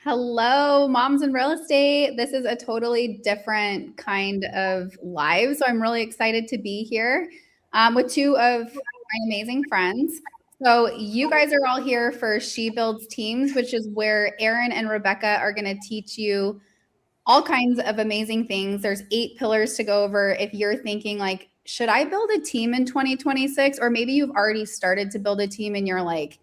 Hello, moms in real estate. This is a totally different kind of live. So I'm really excited to be here with two of my amazing friends. So you guys are all here for She Builds Teams, which is where Erin and Rebecca are going to teach you all kinds of amazing things. There's 8 pillars to go over if you're thinking like, should I build a team in 2026? Or maybe you've already started to build a team and you're like,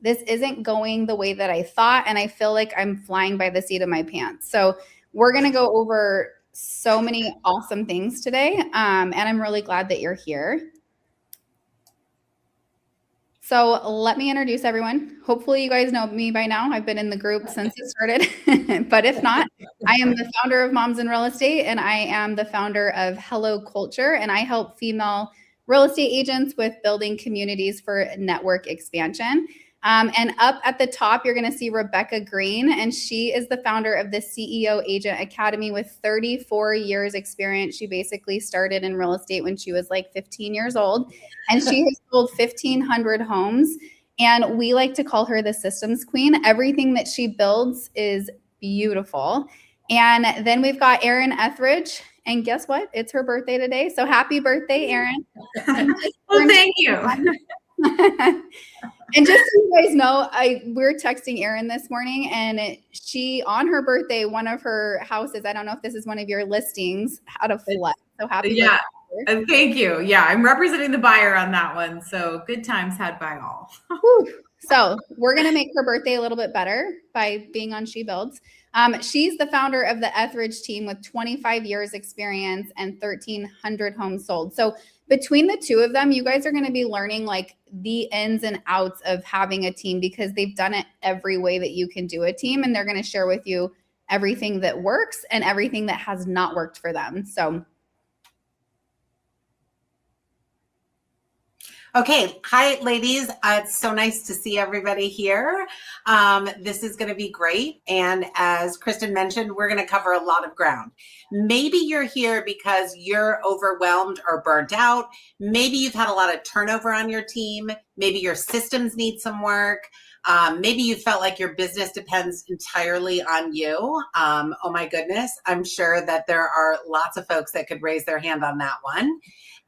this isn't going the way that I thought, and I feel like I'm flying by the seat of my pants. So we're going to go over so many awesome things today, and I'm really glad that you're here. So let me introduce everyone. Hopefully you guys know me by now. I've been in the group since it started, but if not, I am the founder of Moms in Real Estate, and I am the founder of Hello Culture, and I help female real estate agents with building communities for network expansion. And up at the top, you're going to see Rebecca Green, and she is the founder of the CEO Agent Academy with 34 years experience. She basically started in real estate when she was like 15 years old, and she has sold 1,500 homes. And we like to call her the systems queen. Everything that she builds is beautiful. And then we've got Erin Ethridge. And guess what? It's her birthday today. So happy birthday, Erin. Well, thank you. And just so you guys know, we're texting Erin this morning, and she, on her birthday, one of her houses, I don't know if this is one of your listings, had a flood. So happy birthday. Thank you. Yeah, I'm representing the buyer on that one. So good times had by all. So we're going to make her birthday a little bit better by being on She Builds. She's the founder of the Ethridge team with 25 years experience and 1,300 homes sold. So between the two of them, you guys are going to be learning like the ins and outs of having a team, because they've done it every way that you can do a team. And they're going to share with you everything that works and everything that has not worked for them. So okay. Hi, ladies. It's so nice to see everybody here. This is going to be great. And as Kristen mentioned, we're going to cover a lot of ground. Maybe you're here because you're overwhelmed or burnt out. Maybe you've had a lot of turnover on your team. Maybe your systems need some work. Maybe you felt like your business depends entirely on you. Oh my goodness. I'm sure that there are lots of folks that could raise their hand on that one.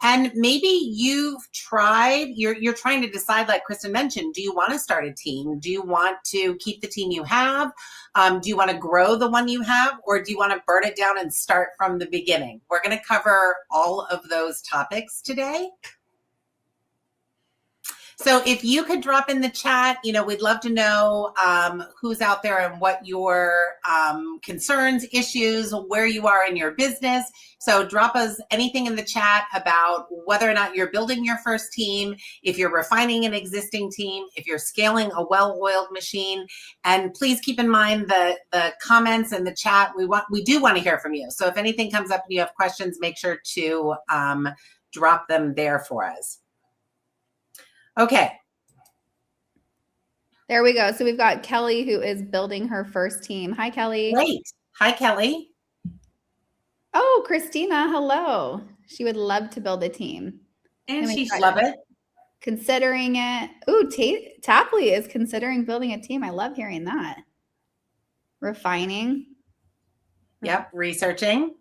And maybe you've tried, you're trying to decide, like Kristen mentioned, do you want to start a team? Do you want to keep the team you have? Do you want to grow the one you have? Or do you want to burn it down and start from the beginning? We're going to cover all of those topics today. So if you could drop in the chat, we'd love to know who's out there and what your concerns, issues, where you are in your business. So drop us anything in the chat about whether or not you're building your first team, if you're refining an existing team, if you're scaling a well-oiled machine. And please keep in mind the comments and the chat. We do want to hear from you. So if anything comes up and you have questions, make sure to drop them there for us. Okay. There we go. So we've got Kelly, who is building her first team. Hi, Kelly. Great. Hi, Kelly. Oh, Christina. Hello. She would love to build a team. And she'd love it. Considering it. Ooh, Tapley is considering building a team. I love hearing that. Refining. Yep. Researching.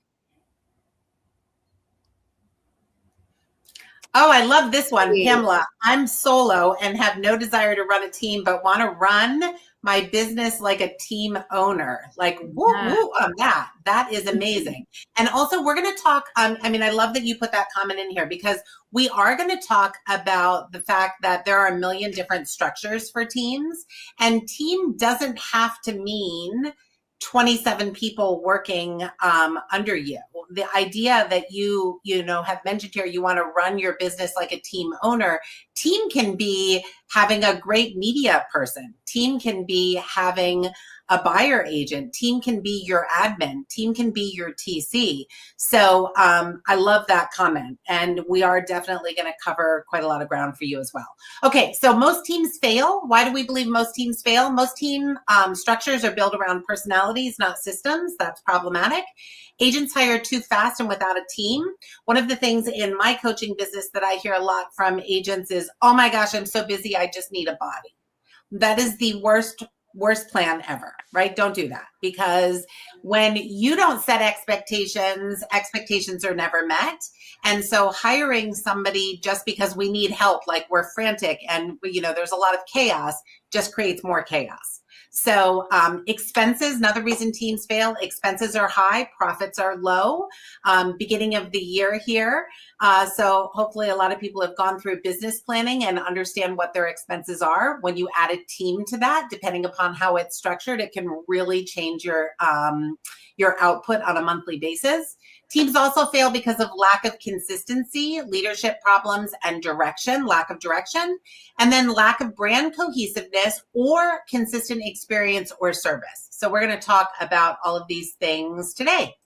Oh, I love this one, Pamela. I'm solo and have no desire to run a team, but want to run my business like a team owner. Like, woo on that. That is amazing. And also, we're going to talk, I love that you put that comment in here, because we are going to talk about the fact that there are a million different structures for teams, and team doesn't have to mean 27 people working under you. The idea that you have mentioned here, you want to run your business like a team owner. Team can be having a great media person. Team can be having a buyer agent. Team can be your admin. Team can be your TC. So I love that comment. And we are definitely going to cover quite a lot of ground for you as well. Okay, so most teams fail. Why do we believe most teams fail? Most team structures are built around personalities, not systems. That's problematic. Agents hire too fast and without a team. One of the things in my coaching business that I hear a lot from agents is, oh my gosh, I'm so busy, I just need a body. That is the worst worst plan ever, right? Don't do that, because when you don't set expectations, expectations are never met. And so hiring somebody just because we need help, like we're frantic and there's a lot of chaos, just creates more chaos. So expenses, another reason teams fail, expenses are high, profits are low, beginning of the year here. So hopefully a lot of people have gone through business planning and understand what their expenses are. When you add a team to that, depending upon how it's structured, it can really change your output on a monthly basis. Teams also fail because of lack of consistency, leadership problems, and lack of direction, and then lack of brand cohesiveness or consistent experience or service. So we're going to talk about all of these things today.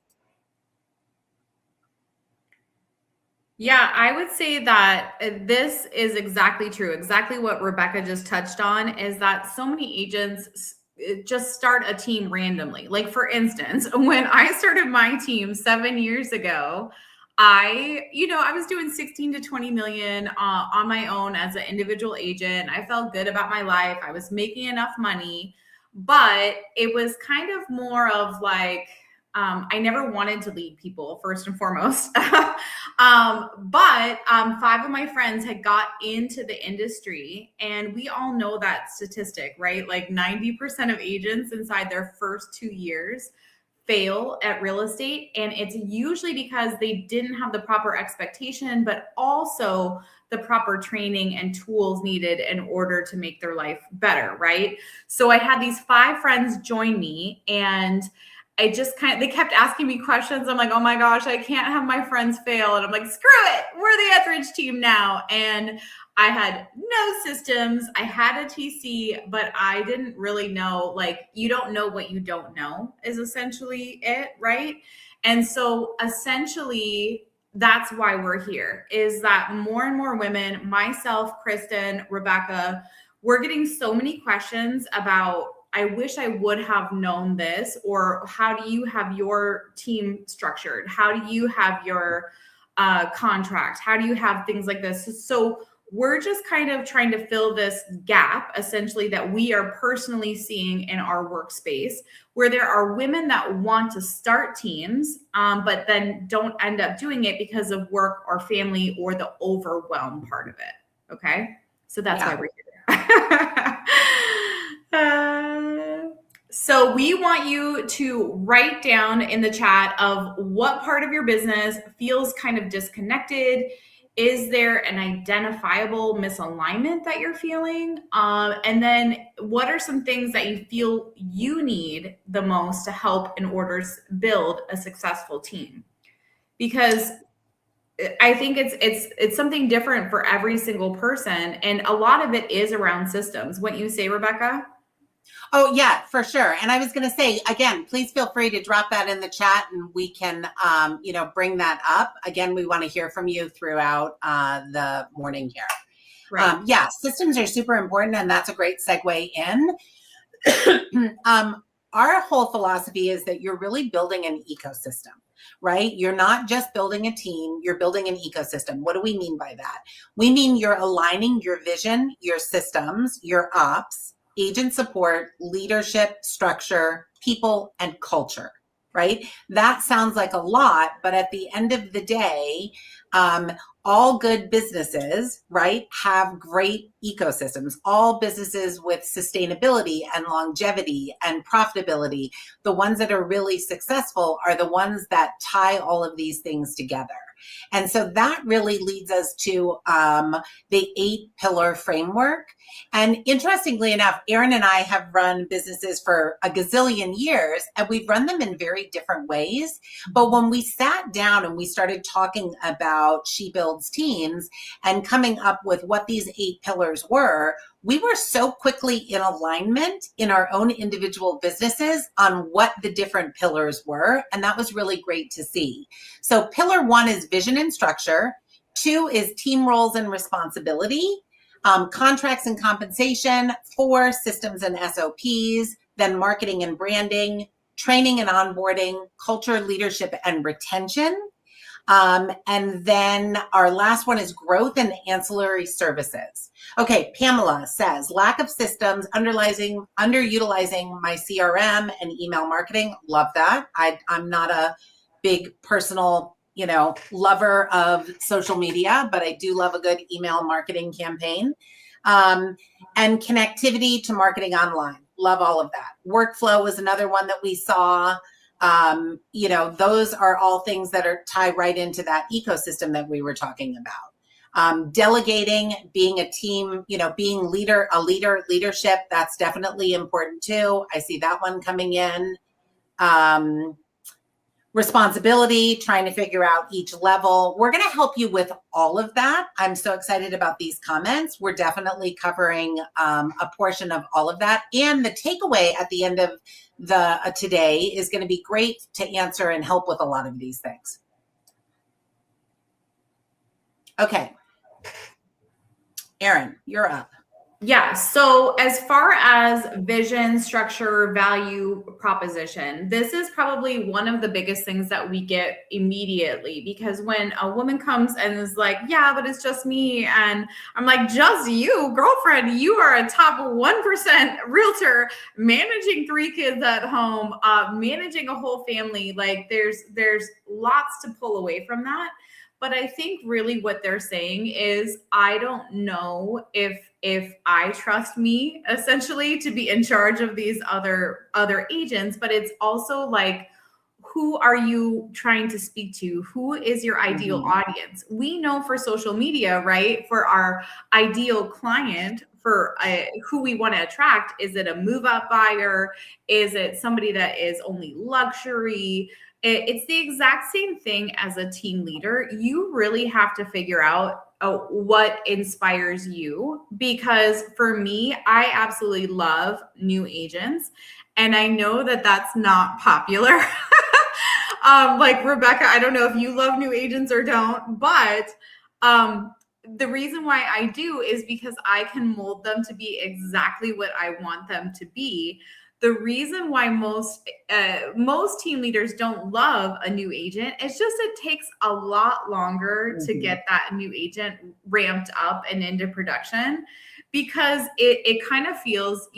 Yeah, I would say that this is exactly true. Exactly what Rebecca just touched on is that so many agents just start a team randomly. Like, for instance, when I started my team 7 years ago, I was doing 16 to 20 million on my own as an individual agent. I felt good about my life. I was making enough money, but it was kind of more of like, I never wanted to lead people, first and foremost. But 5 of my friends had got into the industry, and we all know that statistic, right? Like 90% of agents inside their first 2 years fail at real estate. And it's usually because they didn't have the proper expectation, but also the proper training and tools needed in order to make their life better, right? So I had these 5 friends join me, and they kept asking me questions. I'm like, oh my gosh, I can't have my friends fail. And I'm like, screw it. We're the Ethridge team now. And I had no systems. I had a TC, but I didn't really know, like, you don't know what you don't know is essentially it, right? And so essentially that's why we're here, is that more and more women, myself, Kristen, Rebecca, we're getting so many questions about, I wish I would have known this, or how do you have your team structured? How do you have your contract? How do you have things like this? So we're just kind of trying to fill this gap, essentially, that we are personally seeing in our workspace, where there are women that want to start teams, but then don't end up doing it because of work or family or the overwhelm part of it. Okay. So that's why we're here. So we want you to write down in the chat of what part of your business feels kind of disconnected. Is there an identifiable misalignment that you're feeling? And then what are some things that you feel you need the most to help in order to build a successful team? Because I think it's something different for every single person. And a lot of it is around systems. Wouldn't you say, Rebecca? Oh, yeah, for sure. And I was going to say, again, please feel free to drop that in the chat and we can, bring that up. Again, we want to hear from you throughout the morning here. Right. Systems are super important, and that's a great segue in. Our whole philosophy is that you're really building an ecosystem, right? You're not just building a team, you're building an ecosystem. What do we mean by that? We mean you're aligning your vision, your systems, your ops, agent support, leadership, structure, people, and culture, right? That sounds like a lot, but at the end of the day, all good businesses, right, have great ecosystems. All businesses with sustainability and longevity and profitability, the ones that are really successful are the ones that tie all of these things together. And so that really leads us to the 8-pillar framework. And interestingly enough, Erin and I have run businesses for a gazillion years, and we've run them in very different ways. But when we sat down and we started talking about She Builds Teams and coming up with what these 8 pillars were, we were so quickly in alignment in our own individual businesses on what the different pillars were. And that was really great to see. So pillar 1 is vision and structure. 2 is team roles and responsibility. Contracts and compensation. 4, systems and SOPs. Then marketing and branding, training and onboarding, culture, leadership, and retention. And then our last one is growth and ancillary services. Okay, Pamela says, lack of systems, underutilizing my CRM and email marketing. Love that. I'm not a big personal, lover of social media, but I do love a good email marketing campaign. And connectivity to marketing online. Love all of that. Workflow was another one that we saw. Those are all things that are tied right into that ecosystem that we were talking about. Delegating, being a team, being leadership, that's definitely important too. I see that one coming in. Responsibility, trying to figure out each level. We're going to help you with all of that. I'm so excited about these comments. We're definitely covering a portion of all of that. And the takeaway at the end of the today is going to be great to answer and help with a lot of these things. Okay. Erin, you're up. Yeah. So as far as vision, structure, value, proposition, this is probably one of the biggest things that we get immediately, because when a woman comes and is like, yeah, but it's just me. And I'm like, just you, girlfriend, you are a top 1% realtor managing 3 kids at home, managing a whole family. Like there's lots to pull away from that. But I think really what they're saying is, I don't know if I trust me, essentially, to be in charge of these other agents. But it's also like, who are you trying to speak to? Who is your ideal audience? We know for social media, right? For our ideal client, for who we want to attract, is it a move up buyer? Is it somebody that is only luxury? It's the exact same thing as a team leader. You really have to figure out what inspires you, because for me, I absolutely love new agents, and I know that that's not popular. Like Rebecca, I don't know if you love new agents or don't, but the reason why I do is because I can mold them to be exactly what I want them to be. The reason why most team leaders don't love a new agent, it's just it takes a lot longer to get that new agent ramped up and into production, because it kind of feels,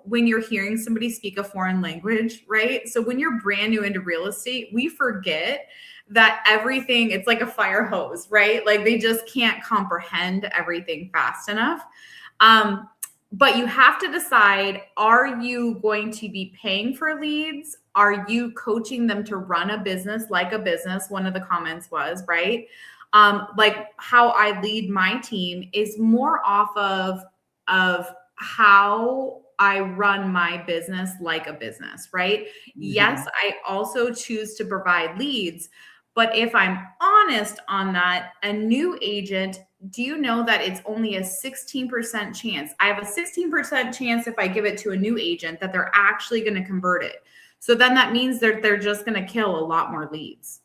when you're hearing somebody speak a foreign language, right? So when you're brand new into real estate, we forget that everything, it's like a fire hose, right? Like they just can't comprehend everything fast enough. But you have to decide, are you going to be paying for leads? Are you coaching them to run a business like a business? One of the comments was, right? Like how I lead my team is more off of how I run my business like a business, right? Yes, I also choose to provide leads. But if I'm honest on that, a new agent, do you know that it's only a 16% chance? I have a 16% chance if I give it to a new agent that they're actually going to convert it. So then that means they're just going to kill a lot more leads.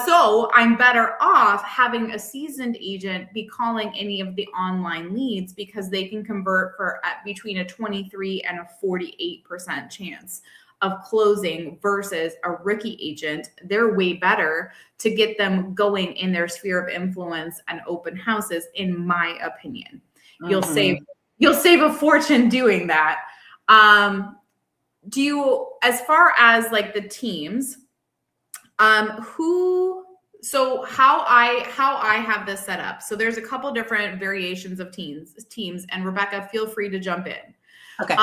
So I'm better off having a seasoned agent be calling any of the online leads, because they can convert for between a 23 and a 48% chance of closing, versus a rookie agent. They're way better to get them going in their sphere of influence and open houses, in my opinion. You'll save a fortune doing that. As far as like the teams, so how I have this set up. So there's a couple different variations of teams, and Rebecca, feel free to jump in. Okay.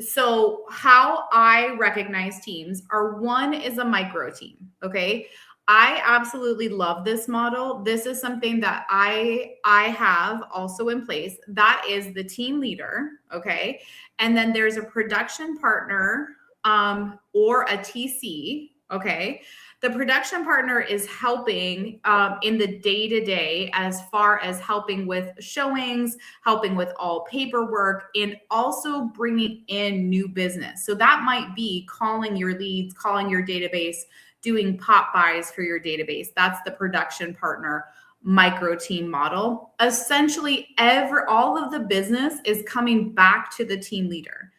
So how I recognize teams are, one is a micro team. Okay. I absolutely love this model. This is something that I have also in place. That is the team leader. Okay. And then there's a production partner, or a TC. Okay. The production partner is helping in the day-to-day, as far as helping with showings, helping with all paperwork, and also bringing in new business. So that might be calling your leads, calling your database, doing pop buys for your database. That's the production partner micro team model. Essentially, all of the business is coming back to the team leader.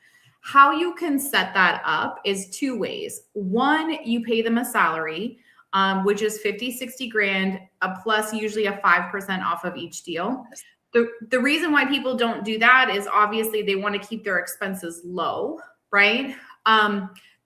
How you can set that up is 2 ways. One, you pay them a salary, which is 50, 60 grand, plus usually a 5% off of each deal. The reason why people don't do that is obviously they want to keep their expenses low, right?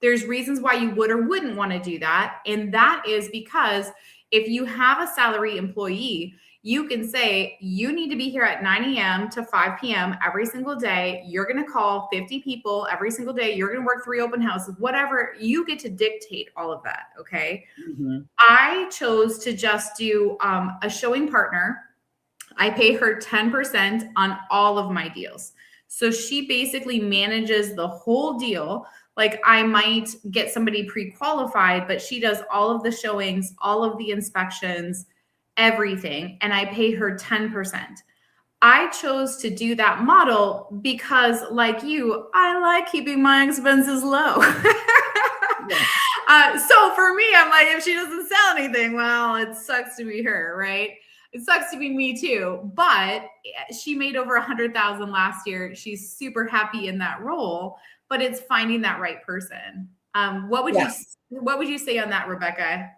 There's reasons why you would or wouldn't want to do that. And that is because if you have a salary employee, you can say, you need to be here at 9 a.m. to 5 p.m. every single day. You're going to call 50 people every single day. You're going to work 3 open houses, whatever. You get to dictate all of that. Okay. Mm-hmm. I chose to just do a showing partner. I pay her 10% on all of my deals. So she basically manages the whole deal. Like I might get somebody pre-qualified, but she does all of the showings, all of the inspections, everything. And I pay her 10%. I chose to do that model because like you, I like keeping my expenses low. So for me, I'm like, if she doesn't sell anything, well, it sucks to be her, right? It sucks to be me too, but she made over 100,000 last year. She's super happy in that role, but it's finding that right person. What would you say on that, Rebecca?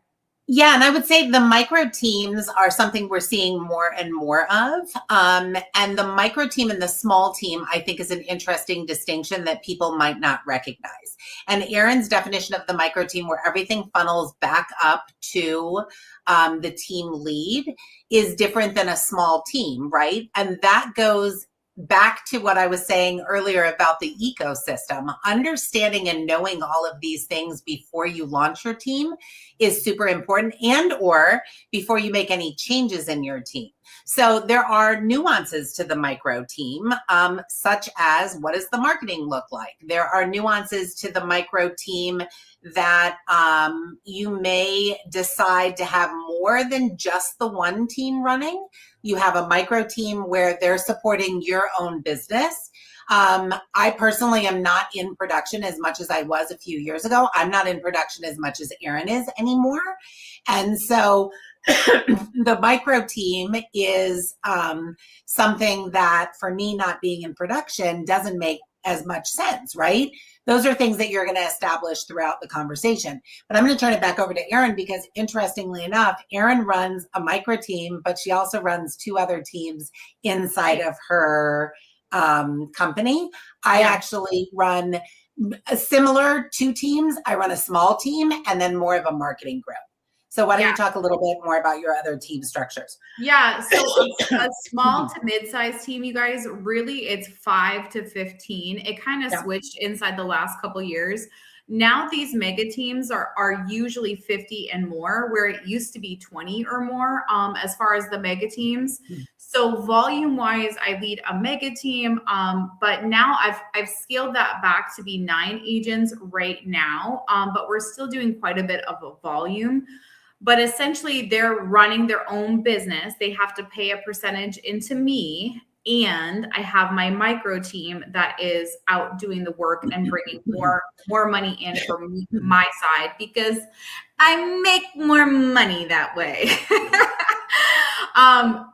Yeah, and I would say the micro teams are something we're seeing more and more of. And the micro team and the small team, I think, is an interesting distinction that people might not recognize. And Erin's definition of the micro team, where everything funnels back up to the team lead, is different than a small team, right? And that goes back to what I was saying earlier about the ecosystem. Understanding and knowing all of these things before you launch your team is super important, and or before you make any changes in your team. So there are nuances to the micro team, such as what does the marketing look like? There are nuances to the micro team that you may decide to have more than just the one team running. You have a micro team where they're supporting your own business. I personally am not in production as much as I was a few years ago. I'm not in production as much as Erin is anymore. And so the micro team is something that, for me, not being in production doesn't make as much sense, right? Those are things that you're going to establish throughout the conversation. But I'm going to turn it back over to Erin because, interestingly enough, Erin runs a micro team, but she also runs 2 other teams inside of her company. I actually run similar 2 teams. I run a small team and then more of a marketing group. So why don't you talk a little bit more about your other team structures? Yeah. So a small to mid-sized team, you guys, really it's 5 to 15. It kind of switched inside the last couple of years. Now these mega teams are usually 50 and more, where it used to be 20 or more as far as the mega teams. So volume wise, I lead a mega team, but now I've scaled that back to be 9 agents right now, but we're still doing quite a bit of a volume. But essentially, they're running their own business. They have to pay a percentage into me. And I have my micro team that is out doing the work and bringing more money in from my side because I make more money that way.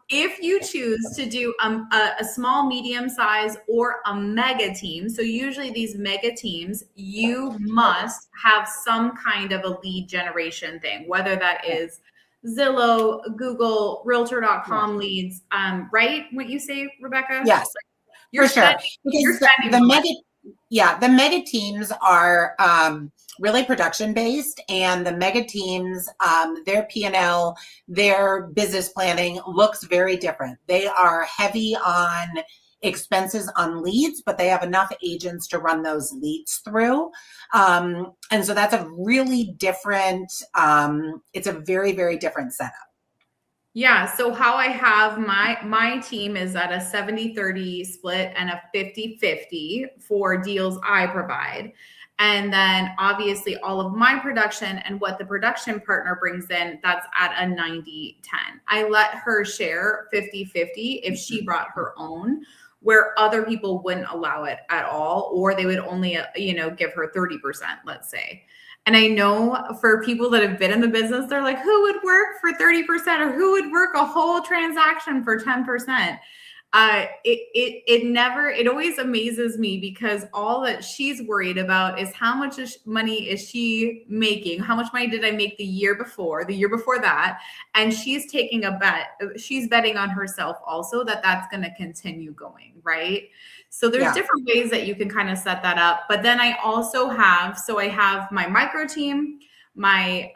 If you choose to do a small, medium size or a mega team, so usually these mega teams, you must have some kind of a lead generation thing, whether that is Zillow, Google, Realtor.com leads, right? What you say, Rebecca? Yes, you're for sure. You're spending the mega teams are really production based, and the mega teams, their P&L, their business planning looks very different. They are heavy on expenses on leads, but they have enough agents to run those leads through. And so that's a really different, it's a very, very different setup. Yeah. So how I have my team is at a 70-30 split and a 50-50 for deals I provide. And then obviously all of my production and what the production partner brings in, that's at a 90-10. I let her share 50-50 if she brought her own, where other people wouldn't allow it at all, or they would only, give her 30%, let's say. And I know for people that have been in the business, they're like, who would work for 30% or who would work a whole transaction for 10%? It always amazes me because all that she's worried about is how much money is she making? How much money did I make the year before that? And she's taking a bet. She's betting on herself also that that's going to continue going, right? So there's different ways that you can kind of set that up. But then I also have, I have my micro team, my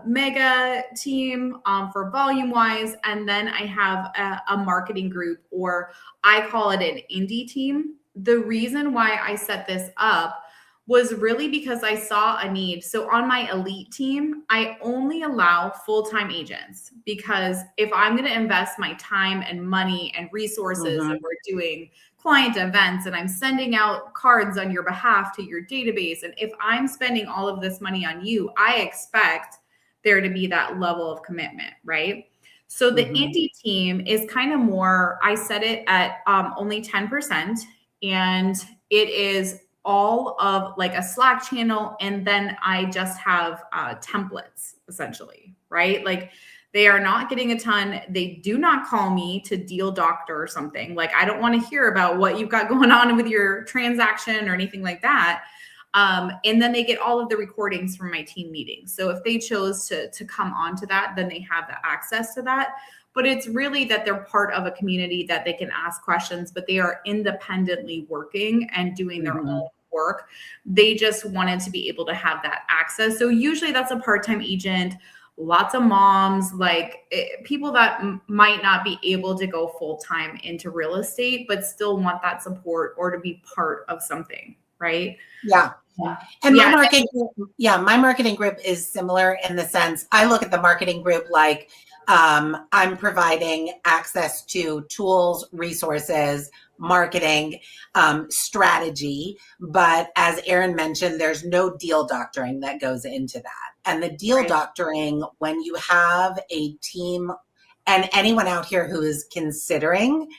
mega team for volume wise, and then I have a marketing group, or I call it an indie team. The reason why I set this up was really because I saw a need. So on my elite team, I only allow full-time agents, because if I'm going to invest my time and money and resources, and we're doing client events and I'm sending out cards on your behalf to your database, and if I'm spending all of this money on you, I expect there to be that level of commitment, right? So the indie team is kind of more, I set it at only 10%, and it is all of like a Slack channel, and then I just have templates essentially, right? Like they are not getting a ton. They do not call me to deal doctor or something. Like I don't want to hear about what you've got going on with your transaction or anything like that. And then they get all of the recordings from my team meetings. So if they chose to come onto that, then they have the access to that. But it's really that they're part of a community that they can ask questions, but they are independently working and doing their own work. They just wanted to be able to have that access. So usually that's a part-time agent, lots of moms, like people that might not be able to go full-time into real estate, but still want that support or to be part of something, right? Yeah. And my marketing group is similar in the sense I look at the marketing group like I'm providing access to tools, resources, marketing, strategy. But as Erin mentioned, there's no deal doctoring that goes into that. And the deal doctoring, when you have a team, and anyone out here who is considering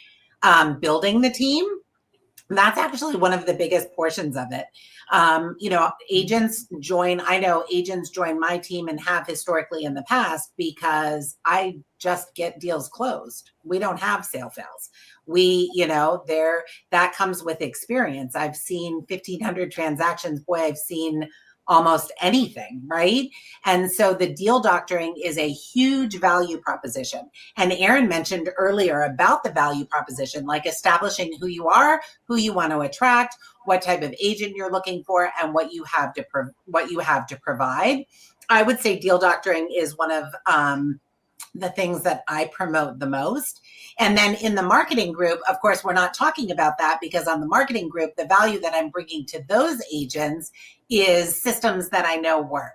building the team, that's actually one of the biggest portions of it. Agents join my team and have historically in the past because I just get deals closed. We don't have sale fails. That comes with experience. I've seen 1,500 transactions. Boy, I've seen almost anything, right? And so the deal doctoring is a huge value proposition. And Erin mentioned earlier about the value proposition, like establishing who you are, who you want to attract, what type of agent you're looking for, and what you have to provide. I would say deal doctoring is one of the things that I promote the most. And then in the marketing group, of course, we're not talking about that because on the marketing group, the value that I'm bringing to those agents is systems that I know work.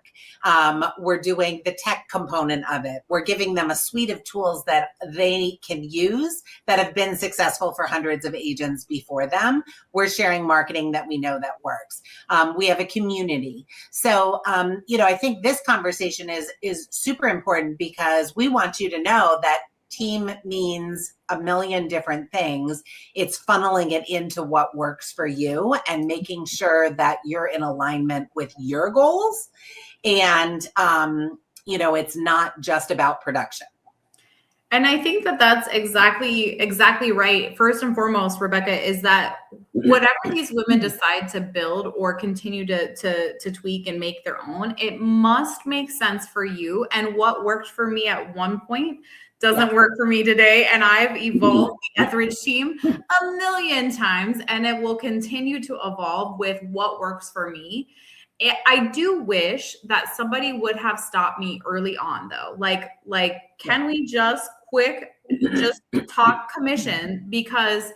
We're doing the tech component of it. We're giving them a suite of tools that they can use that have been successful for hundreds of agents before them. We're sharing marketing that we know that works. We have a community. So, I think this conversation is super important because we want you to know that team means a million different things. It's funneling it into what works for you and making sure that you're in alignment with your goals. And, it's not just about production. And I think that that's exactly right. First and foremost, Rebecca, is that whatever these women decide to build or continue to tweak and make their own, it must make sense for you. And what worked for me at one point doesn't work for me today. And I've evolved the Ethridge team a million times, and it will continue to evolve with what works for me. I do wish that somebody would have stopped me early on, though. Like, can we just talk commission? Because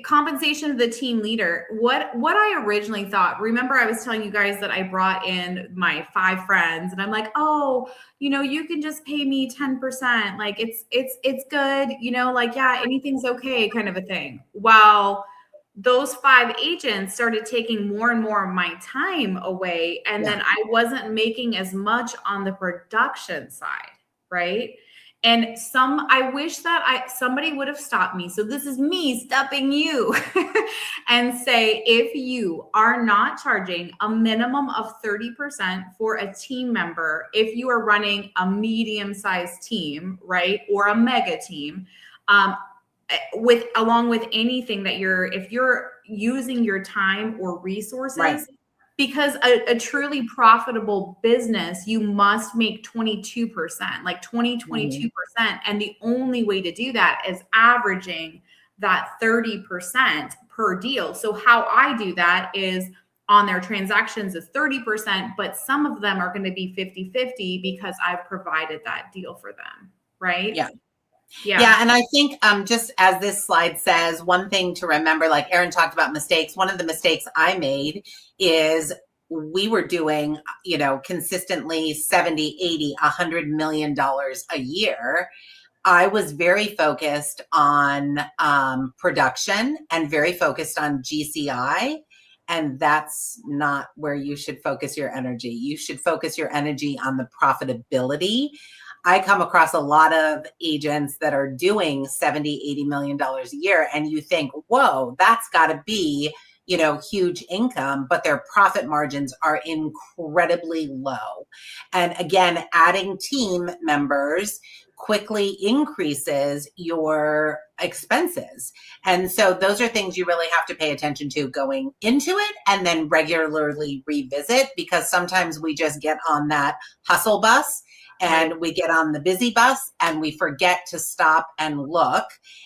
compensation of the team leader, what I originally thought, remember I was telling you guys that I brought in my 5 friends and I'm like, oh, you can just pay me 10%. Like it's good, anything's okay kind of a thing. While those 5 agents started taking more and more of my time away. And then I wasn't making as much on the production side. Right. And I wish that somebody would have stopped me. So this is me stopping you and say, if you are not charging a minimum of 30% for a team member, if you are running a medium-sized team, right, or a mega team, along with anything that if you're using your time or resources, Right. because a truly profitable business, you must make 22%, like 22%. And the only way to do that is averaging that 30% per deal. So how I do that is on their transactions is 30%, but some of them are going to be 50-50 because I've provided that deal for them. Right. Yeah. Yeah. Yeah. And I think just as this slide says, one thing to remember, like Erin talked about mistakes, one of the mistakes I made is we were doing, consistently 70, 80, $100 million a year. I was very focused on production and very focused on GCI. And that's not where you should focus your energy. You should focus your energy on the profitability. I come across a lot of agents that are doing 70, $80 million a year. And you think, whoa, that's got to be, huge income, but their profit margins are incredibly low. And again, adding team members quickly increases your expenses. And so those are things you really have to pay attention to going into it and then regularly revisit, because sometimes we just get on that hustle bus and we get on the busy bus and we forget to stop and look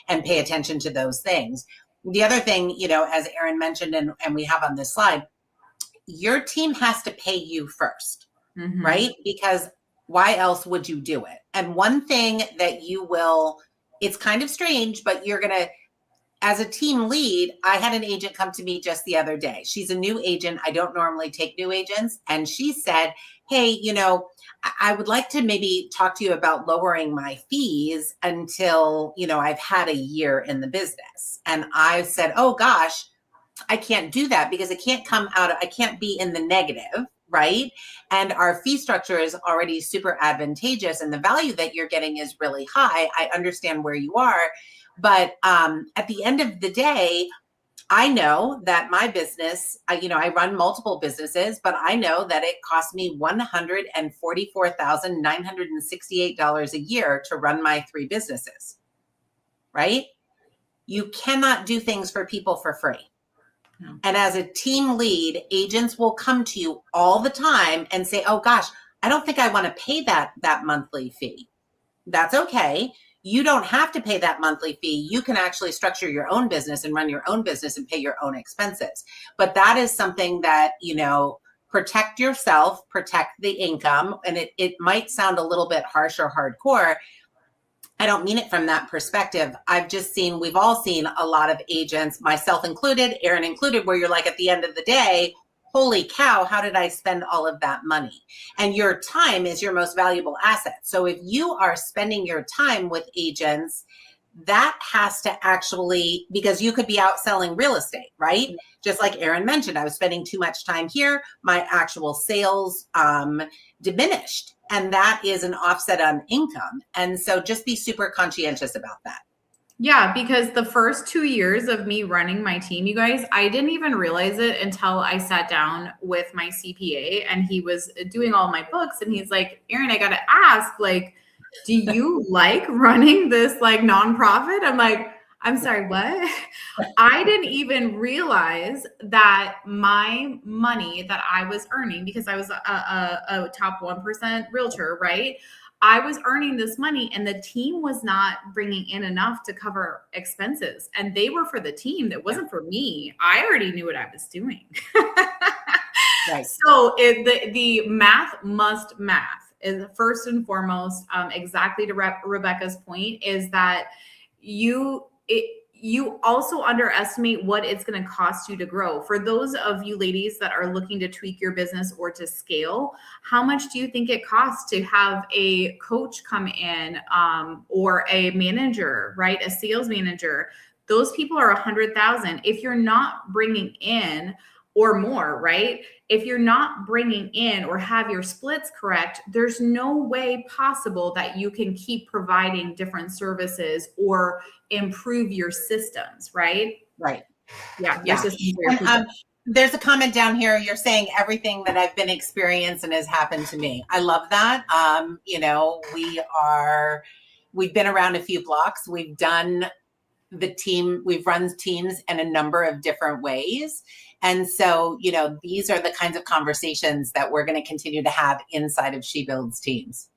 and pay attention to those things. The other thing, as Erin mentioned, and we have on this slide, your team has to pay you first, right? Because why else would you do it? And one thing that it's kind of strange, but you're going to, as a team lead, I had an agent come to me just the other day. She's a new agent. I don't normally take new agents. And she said, hey, I would like to maybe talk to you about lowering my fees until, I've had a year in the business. And I said, oh gosh, I can't do that because I can't be in the negative, right? And our fee structure is already super advantageous and the value that you're getting is really high. I understand where you are. But at the end of the day, I know that my business, I run multiple businesses, but I know that it costs me $144,968 a year to run my 3 businesses, right? You cannot do things for people for free. No. And as a team lead, agents will come to you all the time and say, oh gosh, I don't think I want to pay that monthly fee. That's okay. You don't have to pay that monthly fee. You can actually structure your own business and run your own business and pay your own expenses. But that is something that, protect yourself, protect the income. And it might sound a little bit harsh or hardcore. I don't mean it from that perspective. We've all seen a lot of agents, myself included, Erin included, where you're like, at the end of the day, holy cow, how did I spend all of that money? And your time is your most valuable asset. So if you are spending your time with agents, that has to actually, because you could be out selling real estate, right? Just like Erin mentioned, I was spending too much time here. My actual sales diminished. And that is an offset on income. And so just be super conscientious about that. Yeah, because the first 2 years of me running my team, you guys, I didn't even realize it until I sat down with my CPA and he was doing all my books. And he's like, Erin, I got to ask, like, do you like running this like nonprofit? I'm like, I'm sorry, what? I didn't even realize that my money that I was earning, because I was a top 1% realtor, right? I was earning this money and the team was not bringing in enough to cover expenses. And they were for the team. That wasn't for me. I already knew what I was doing. Right. So the math must math is first and foremost, exactly to Rebecca's point, is that you also underestimate what it's going to cost you to grow. For those of you ladies that are looking to tweak your business or to scale, how much do you think it costs to have a coach come in, or a manager, right? A sales manager? Those people are $100,000. If you're not bringing in, or more, right? If you're not bringing in or have your splits correct, there's no way possible that you can keep providing different services or improve your systems, right? Right. Yeah. Yeah. And, there's a comment down here. You're saying everything that I've been experiencing has happened to me. I love that. We've been around a few blocks. We've done the team, we've run teams in a number of different ways. And so, these are the kinds of conversations that we're going to continue to have inside of She Builds teams.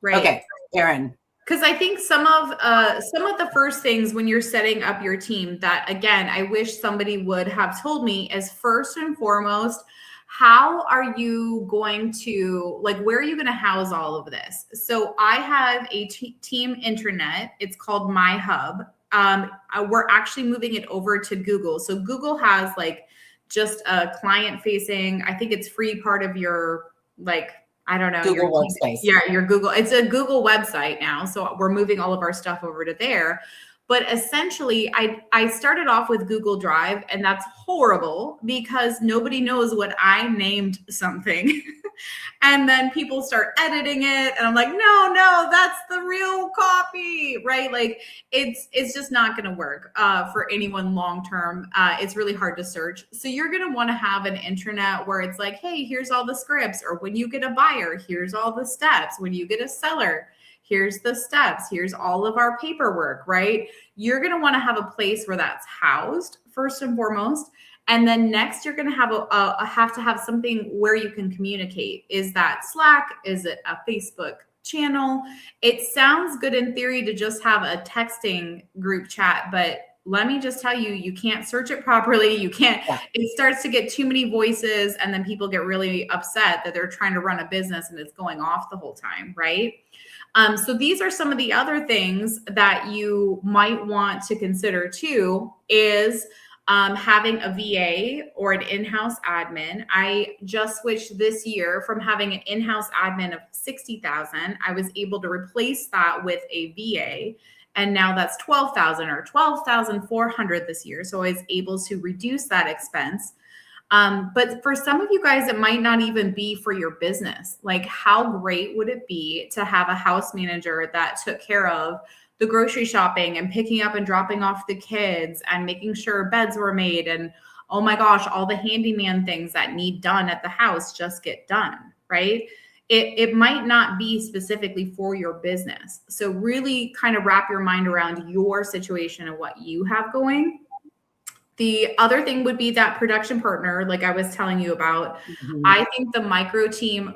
Right. Okay, Erin. Because I think some of the first things when you're setting up your team that, again, I wish somebody would have told me is, first and foremost, how are you going to, where are you going to house all of this? So I have a team intranet. It's called My Hub. We're actually moving it over to Google. So Google has just a client facing, I think it's free part of your I don't know. Google Workspace. Yeah, your Google. It's a Google website now. So we're moving all of our stuff over to there. But essentially, I started off with Google Drive, and that's horrible because nobody knows what I named something. And then people start editing it, and I'm like, no, that's the real copy, right? It's just not going to work for anyone long term. It's really hard to search. So you're going to want to have an intranet where it's like, hey, here's all the scripts, or when you get a buyer, here's all the steps. When you get a seller, here's the steps. Here's all of our paperwork, right? You're going to want to have a place where that's housed first and foremost. And then next, you're going to have to have something where you can communicate. Is that Slack? Is it a Facebook channel? It sounds good in theory to just have a texting group chat, but let me just tell you, you can't search it properly. You can't, it starts to get too many voices, and then people get really upset that they're trying to run a business and it's going off the whole time, right? So these are some of the other things that you might want to consider too, is having a VA or an in-house admin. I just switched this year from having an in-house admin of $60,000. I was able to replace that with a VA, and now that's $12,000 or $12,400 this year. So I was able to reduce that expense. But for some of you guys, it might not even be for your business. How great would it be to have a house manager that took care of the grocery shopping and picking up and dropping off the kids and making sure beds were made, and oh my gosh, all the handyman things that need done at the house just get done, right? It might not be specifically for your business. So really kind of wrap your mind around your situation and what you have going. The other thing would be that production partner, like I was telling you about. Mm-hmm. I think the micro team,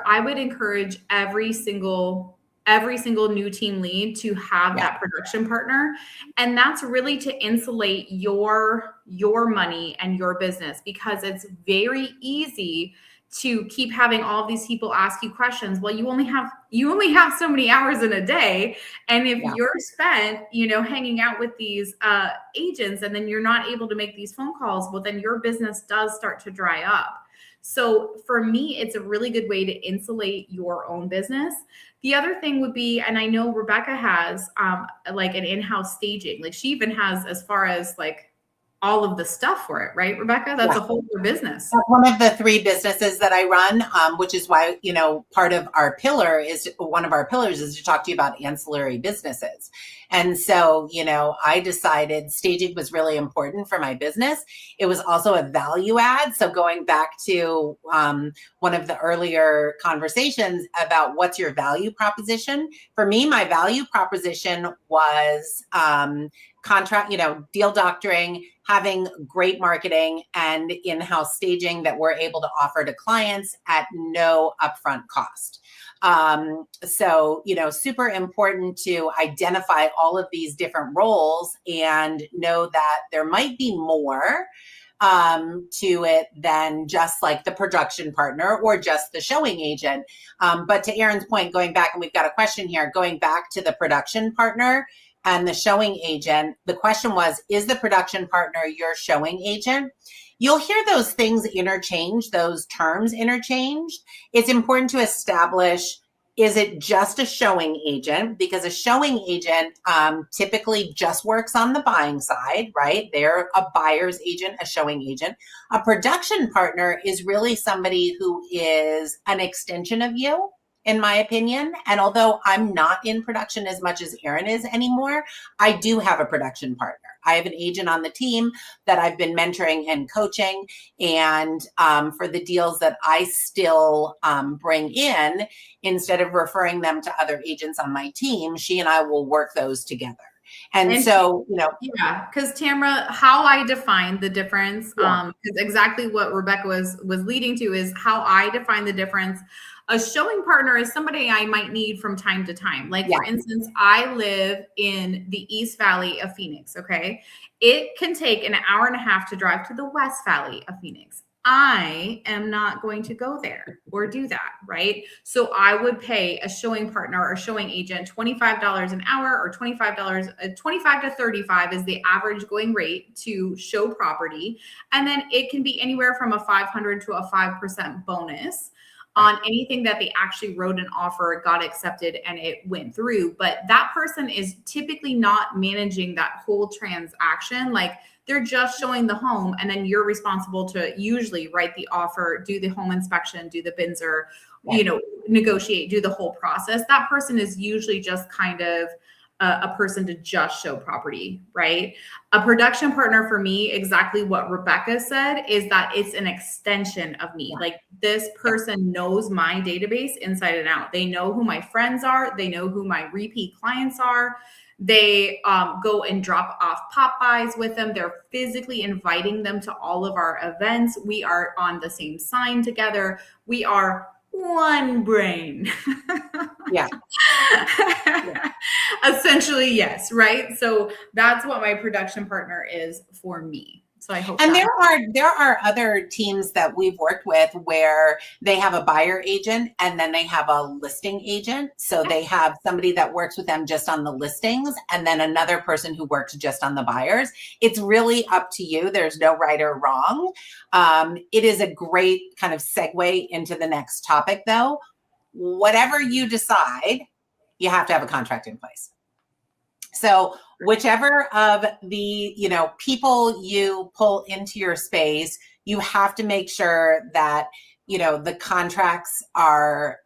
I would encourage every single new team lead to have that production partner. And that's really to insulate your money and your business, because it's very easy to keep having all of these people ask you questions. Well, you only have so many hours in a day. And if you're spent, hanging out with these agents, and then you're not able to make these phone calls, well, then your business does start to dry up. So for me, it's a really good way to insulate your own business. The other thing would be, and I know Rebecca has an in-house staging. She even has as far as all of the stuff for it, right, Rebecca? That's a whole other business. That's one of the 3 businesses that I run, which is why, part of one of our pillars is to talk to you about ancillary businesses. And so, I decided staging was really important for my business. It was also a value add. So going back to one of the earlier conversations about what's your value proposition, for me, my value proposition was deal doctoring, having great marketing and in-house staging that we're able to offer to clients at no upfront cost. So, super important to identify all of these different roles and know that there might be more to it than just the production partner or just the showing agent. But to Erin's point, going back, and we've got a question here, going back to the production partner and the showing agent, the question was, is the production partner your showing agent? You'll hear those things interchanged, those terms interchanged. It's important to establish, is it just a showing agent? Because a showing agent typically just works on the buying side, right? They're a buyer's agent, a showing agent. A production partner is really somebody who is an extension of you, in my opinion. And although I'm not in production as much as Erin is anymore, I do have a production partner. I have an agent on the team that I've been mentoring and coaching. And for the deals that I still bring in, instead of referring them to other agents on my team, she and I will work those together. And so, you know, yeah, because Tamara, how I define the difference, because exactly what Rebecca was leading to is how I define the difference. A showing partner is somebody I might need from time to time. Like, for instance, I live in the East Valley of Phoenix, okay? It can take an hour and a half to drive to the West Valley of Phoenix. I am not going to go there or do that, right? So I would pay a showing partner or showing agent $25 an hour, or $25, 25 to 35 is the average going rate to show property. And then it can be anywhere from a 500 to a 5% bonus on anything that they actually wrote an offer, got accepted, and it went through. But that person is typically not managing that whole transaction. Like, they're just showing the home, and then you're responsible to usually write the offer, do the home inspection, do the BINSR, you know, negotiate, do the whole process. That person is usually just kind of a person to just show property, right? A production partner for me, exactly what Rebecca said, is that it's an extension of me. Like, this person knows my database inside and out. They know who my friends are. They know who my repeat clients are. They go and drop off pop-bys with them. They're physically inviting them to all of our events. We are on the same sign together. We are one brain. Yeah. Essentially, yes, right? So that's what my production partner is for me. So I hope. And there are other teams that we've worked with where they have a buyer agent and then they have a listing agent. So they have somebody that works with them just on the listings and then another person who works just on the buyers. It's really up to you. There's no right or wrong. It is a great kind of segue into the next topic, though. Whatever you decide, you have to have a contract in place. So whichever of the, you know, people you pull into your space, you have to make sure that, you know, the contracts are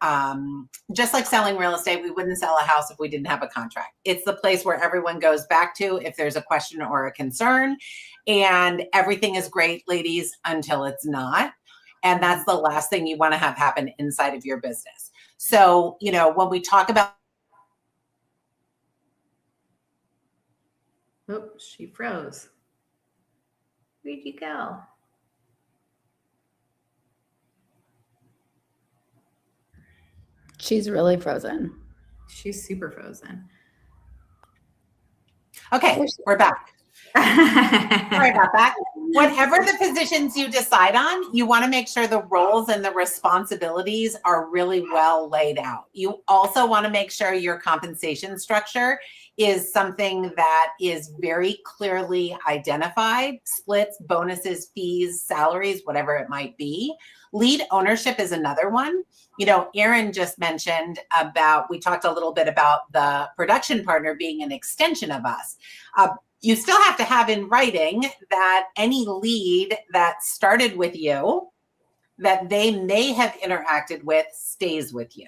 just like selling real estate. We wouldn't sell a house if we didn't have a contract. It's the place where everyone goes back to if there's a question or a concern. And everything is great, ladies, until it's not. And that's the last thing you want to have happen inside of your business. So, you know, when we talk about oh, she froze. Where'd you go? She's really frozen. She's super frozen. Okay, we're back. Sorry about that. Whatever the positions you decide on, you want to make sure the roles and the responsibilities are really well laid out. You also want to make sure your compensation structure is something that is very clearly identified: splits, bonuses, fees, salaries, whatever it might be. Lead ownership is another one. You know, Erin just mentioned about, we talked a little bit about the production partner being an extension of us. You still have to have in writing that any lead that started with you, that they may have interacted with, stays with you.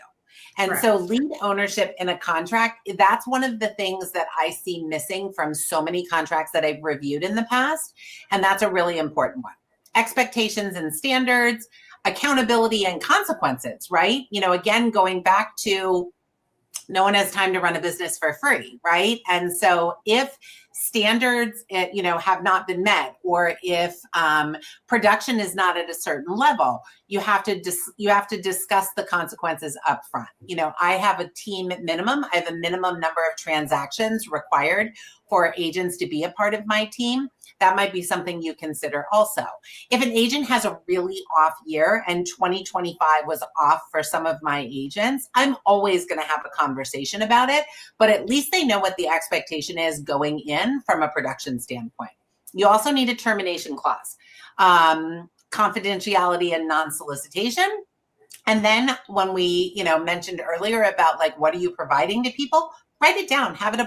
And so lead ownership in a contract, that's one of the things that I see missing from so many contracts that I've reviewed in the past. And that's a really important one. Expectations and standards, accountability and consequences, right? You know, again, going back to no one has time to run a business for free, right? And so if standards, you know, have not been met, or if production is not at a certain level, you have to discuss the consequences up front. You know, I have a team minimum. I have a minimum number of transactions required for agents to be a part of my team. That might be something you consider also. If an agent has a really off year, and 2025 was off for some of my agents, I'm always going to have a conversation about it, but at least they know what the expectation is going in from a production standpoint. You also need a termination clause, confidentiality and non-solicitation. And then when we, you know, mentioned earlier about like, what are you providing to people? Write it down, have it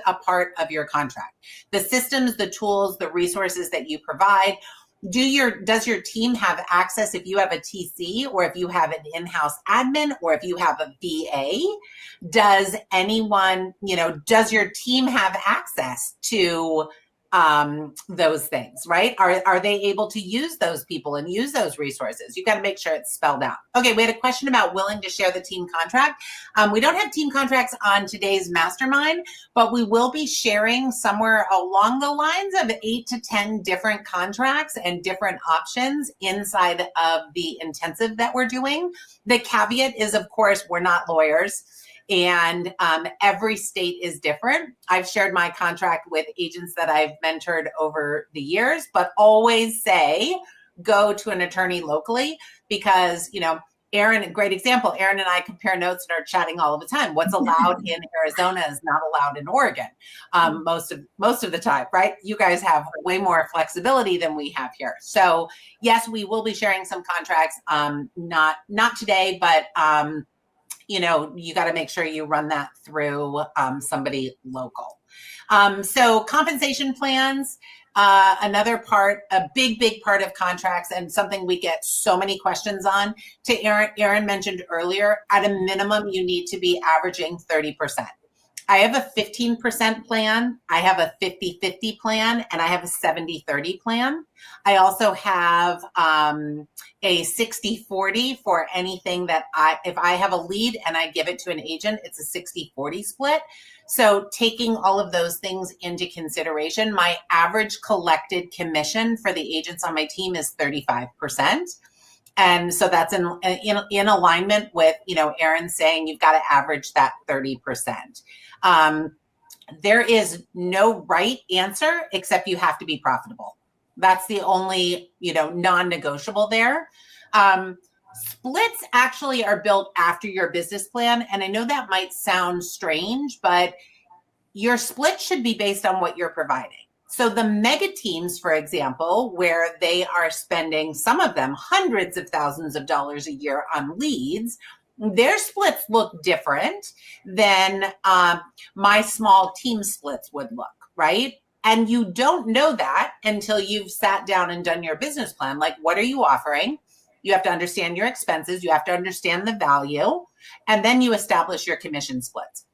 a part of your contract. The systems, the tools, the resources that you provide. Does your team have access if you have a TC, or if you have an in-house admin, or if you have a VA? Does anyone, you know, does your team have access to those things, right? Are they able to use those people and use those resources? You got to make sure it's spelled out. Okay, we had a question about willing to share the team contract. We don't have team contracts on today's mastermind, but we will be sharing somewhere along the lines of 8 to 10 different contracts and different options inside of the intensive that we're doing. The caveat is, of course, we're not lawyers. And every state is different. I've shared my contract with agents that I've mentored over the years, but always say, go to an attorney locally because, Erin, a great example. Erin and I compare notes and are chatting all of the time. What's allowed in Arizona is not allowed in Oregon most of the time, right? You guys have way more flexibility than we have here. So yes, we will be sharing some contracts, not today, but you got to make sure you run that through somebody local. So compensation plans, another part, a big part of contracts and something we get so many questions on. To Erin mentioned earlier, at a minimum, you need to be averaging 30%. I have a 15% plan, I have a 50-50 plan, and I have a 70-30 plan. I also have a 60-40 for anything that if I have a lead and I give it to an agent, it's a 60-40 split. So taking all of those things into consideration, my average collected commission for the agents on my team is 35%. And so that's in alignment with, Erin saying you've got to average that 30%. There is no right answer except you have to be profitable. That's the only, non-negotiable there. Splits actually are built after your business plan. And I know that might sound strange, but your split should be based on what you're providing. So the mega teams, for example, where they are spending, some of them, hundreds of thousands of dollars a year on leads, their splits look different than my small team splits would look, right? And you don't know that until you've sat down and done your business plan. Like, what are you offering? You have to understand your expenses. You have to understand the value. And then you establish your commission splits.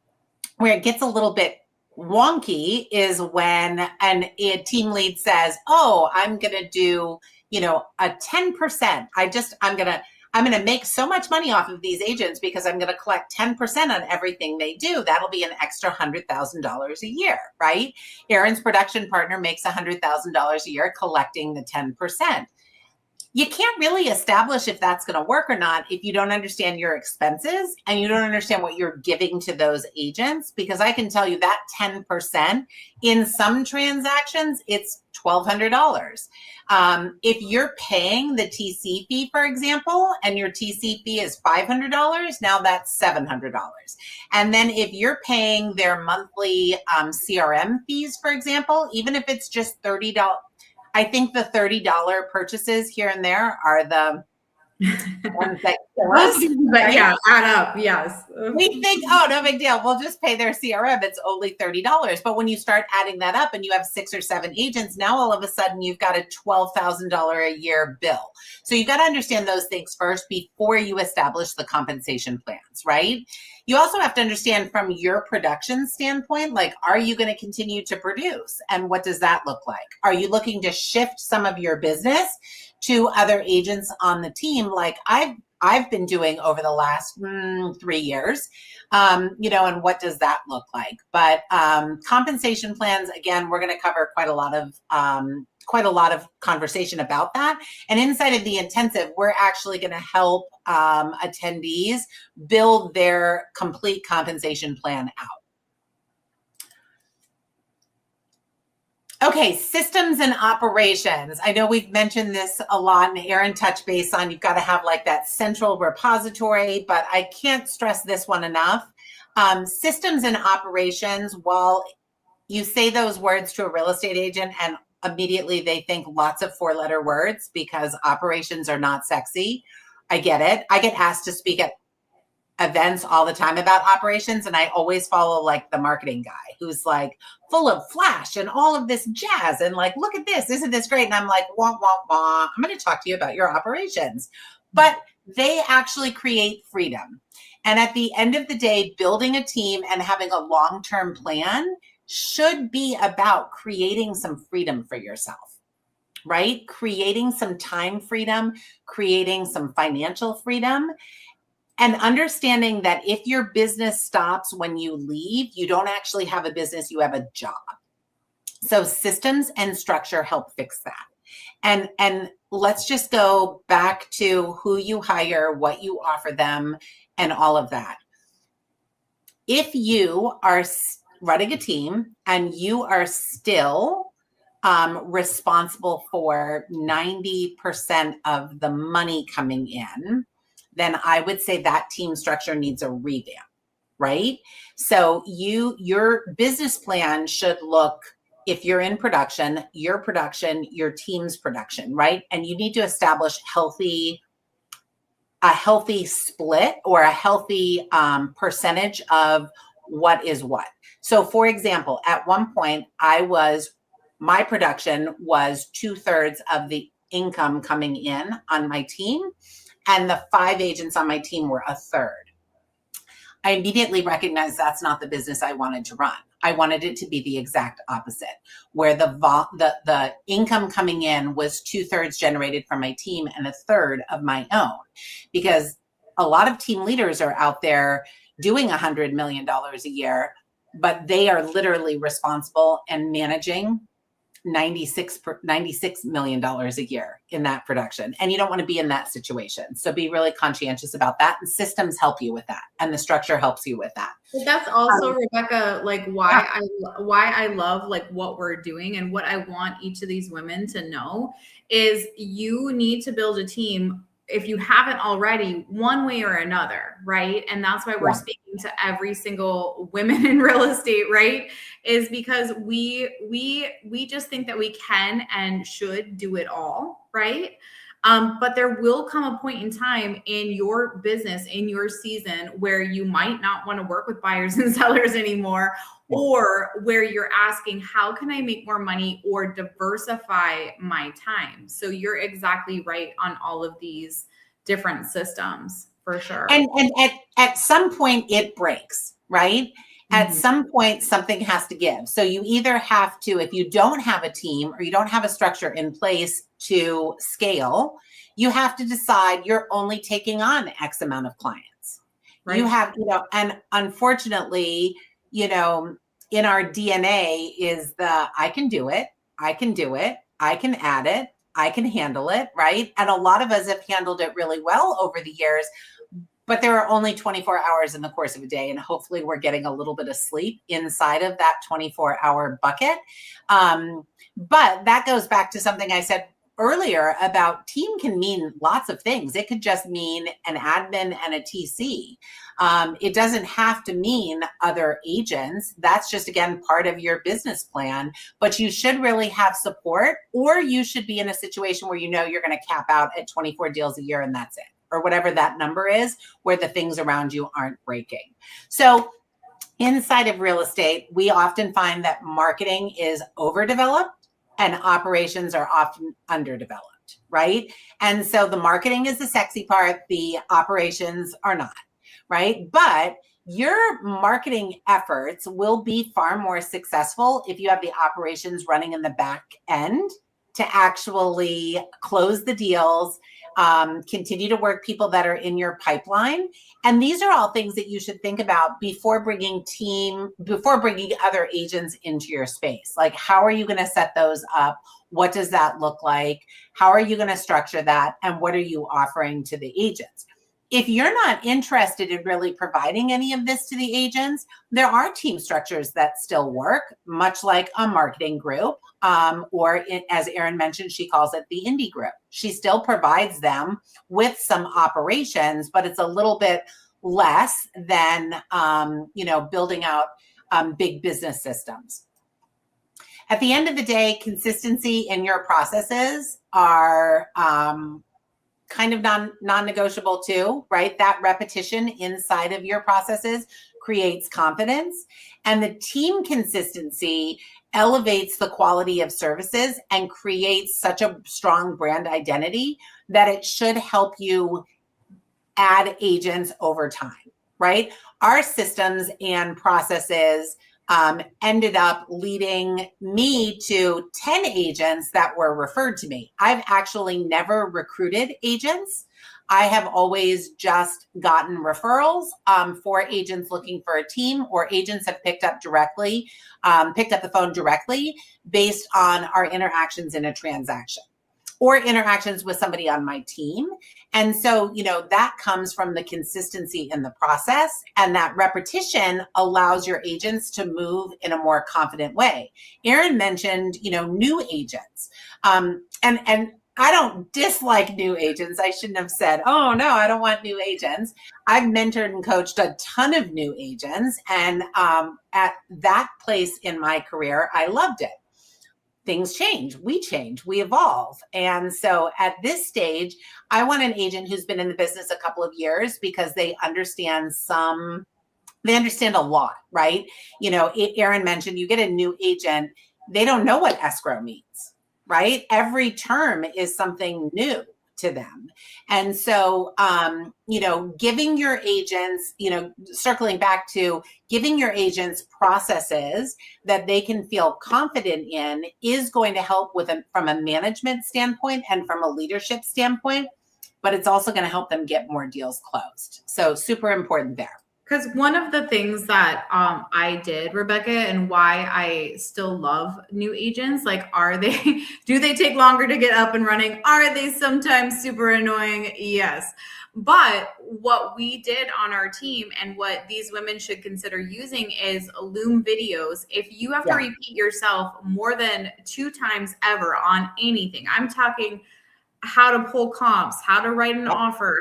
Where it gets a little bit wonky is when a team lead says, oh, I'm going to do, a 10%. I'm going to make so much money off of these agents because I'm going to collect 10% on everything they do. That'll be an extra $100,000 a year, right? Erin's production partner makes $100,000 a year collecting the 10%. You can't really establish if that's going to work or not if you don't understand your expenses and you don't understand what you're giving to those agents, because I can tell you that 10% in some transactions, it's $1,200. If you're paying the TC fee, for example, and your TC fee is $500, now that's $700. And then if you're paying their monthly CRM fees, for example, even if it's just $30, I think the $30 purchases here and there are the ones that kill us, but right? Yeah, add up. Yes. We think, oh, no big deal. We'll just pay their CRM. It's only $30. But when you start adding that up and you have 6 or 7 agents, now all of a sudden you've got a $12,000 a year bill. So you've got to understand those things first before you establish the compensation plans, right? You also have to understand from your production standpoint, like, are you going to continue to produce? And what does that look like? Are you looking to shift some of your business to other agents on the team, like I've been doing over the last 3 years, and what does that look like? But compensation plans, again, we're going to cover quite a lot of conversation about that. And inside of the intensive, we're actually going to help attendees build their complete compensation plan out. Okay, systems and operations. I know we've mentioned this a lot, and Erin touched base on you've got to have like that central repository, but I can't stress this one enough. Systems and operations, while you say those words to a real estate agent and immediately they think lots of 4-letter words because operations are not sexy. I get it. I get asked to speak at events all the time about operations, and I always follow like the marketing guy who's like full of flash and all of this jazz and like, look at this, isn't this great? And I'm like, wah, wah, wah. I'm going to talk to you about your operations. But they actually create freedom. And at the end of the day, building a team and having a long-term plan should be about creating some freedom for yourself, right? Creating some time freedom, creating some financial freedom, and understanding that if your business stops when you leave, you don't actually have a business, you have a job. So systems and structure help fix that. And let's just go back to who you hire, what you offer them, and all of that. If you are running a team and you are still responsible for 90% of the money coming in, then I would say that team structure needs a revamp, right? So your business plan should look, if you're in production, your team's production, right? And you need to establish a healthy split or a healthy percentage of what is what. So for example, at one point my production was 2/3 of the income coming in on my team, and the 5 agents on my team were 1/3. I immediately recognized that's not the business I wanted to run. I wanted it to be the exact opposite, where the income coming in was 2/3 generated from my team and 1/3 of my own. Because a lot of team leaders are out there doing $100 million a year, but they are literally responsible and managing $96 million a year in that production. And you don't want to be in that situation. So be really conscientious about that. And systems help you with that. And the structure helps you with that. But that's also, Rebecca, like why I love like what we're doing, and what I want each of these women to know is you need to build a team, if you haven't already, one way or another, right? And that's why we're speaking to every single women in real estate, right? Is because we just think that we can and should do it all, right? But there will come a point in time in your business, in your season, where you might not want to work with buyers and sellers anymore, or where you're asking, how can I make more money or diversify my time? So you're exactly right on all of these different systems, for sure. And at some point it breaks, right? At some point, something has to give. So you either have to, if you don't have a team or you don't have a structure in place to scale, you have to decide you're only taking on X amount of clients. Right. You have, and unfortunately, in our DNA is I can do it, I can add it, I can handle it, right? And a lot of us have handled it really well over the years. But there are only 24 hours in the course of a day, and hopefully we're getting a little bit of sleep inside of that 24-hour bucket. But that goes back to something I said earlier about team can mean lots of things. It could just mean an admin and a TC. It doesn't have to mean other agents. That's just, again, part of your business plan. But you should really have support, or you should be in a situation where you're going to cap out at 24 deals a year and that's it, or whatever that number is, where the things around you aren't breaking. So inside of real estate, we often find that marketing is overdeveloped and operations are often underdeveloped, right? And so the marketing is the sexy part, the operations are not, right? But your marketing efforts will be far more successful if you have the operations running in the back end to actually close the deals, continue to work people that are in your pipeline. And these are all things that you should think about before bringing other agents into your space. Like, how are you going to set those up? What does that look like? How are you going to structure that? And what are you offering to the agents? If you're not interested in really providing any of this to the agents, there are team structures that still work, much like a marketing group, or as Erin mentioned, she calls it the indie group. She still provides them with some operations, but it's a little bit less than, building out big business systems. At the end of the day, consistency in your processes are kind of non-negotiable too, right? That repetition inside of your processes creates confidence, and the team consistency elevates the quality of services and creates such a strong brand identity that it should help you add agents over time, right? Our systems and processes ended up leading me to 10 agents that were referred to me. I've actually never recruited agents. I have always just gotten referrals for agents looking for a team, or agents have picked up the phone directly based on our interactions in a transaction or interactions with somebody on my team. And so, that comes from the consistency in the process, and that repetition allows your agents to move in a more confident way. Erin mentioned, new agents. And I don't dislike new agents. I shouldn't have said, oh no, I don't want new agents. I've mentored and coached a ton of new agents. And at that place in my career, I loved it. Things change, we evolve. And so at this stage, I want an agent who's been in the business a couple of years because they understand a lot, right? Erin mentioned you get a new agent, they don't know what escrow means, right? Every term is something new to them. And so, giving your agents, circling back to giving your agents processes that they can feel confident in is going to help from a management standpoint and from a leadership standpoint, but it's also going to help them get more deals closed. So super important there. Because one of the things that I did, Rebecca, and why I still love new agents, do they take longer to get up and running? Are they sometimes super annoying? Yes. But what we did on our team and what these women should consider using is Loom videos. If you have to repeat yourself more than 2 times ever on anything, I'm talking how to pull comps, how to write an offer,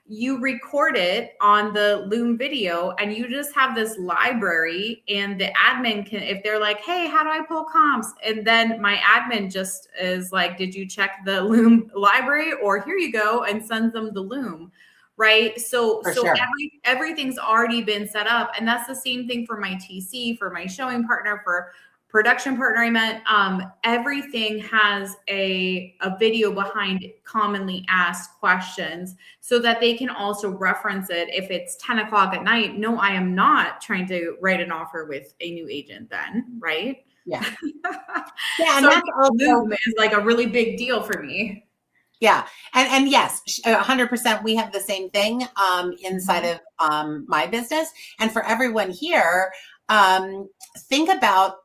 you record it on the Loom video, and you just have this library, and the admin can, if they're like, hey, how do I pull comps? And then my admin just is like, did you check the Loom library? Or here you go, and sends them the Loom. Right. So sure. Everything's already been set up. And that's the same thing for my TC, for my showing partner, for production partner. I meant everything has a video behind commonly asked questions so that they can also reference it if it's 10 o'clock at night. No, I am not trying to write an offer with a new agent then, right? Yeah. Yeah. And so that's also is like a really big deal for me. Yeah. And yes, 100%. We have the same thing inside of my business. And for everyone here, think about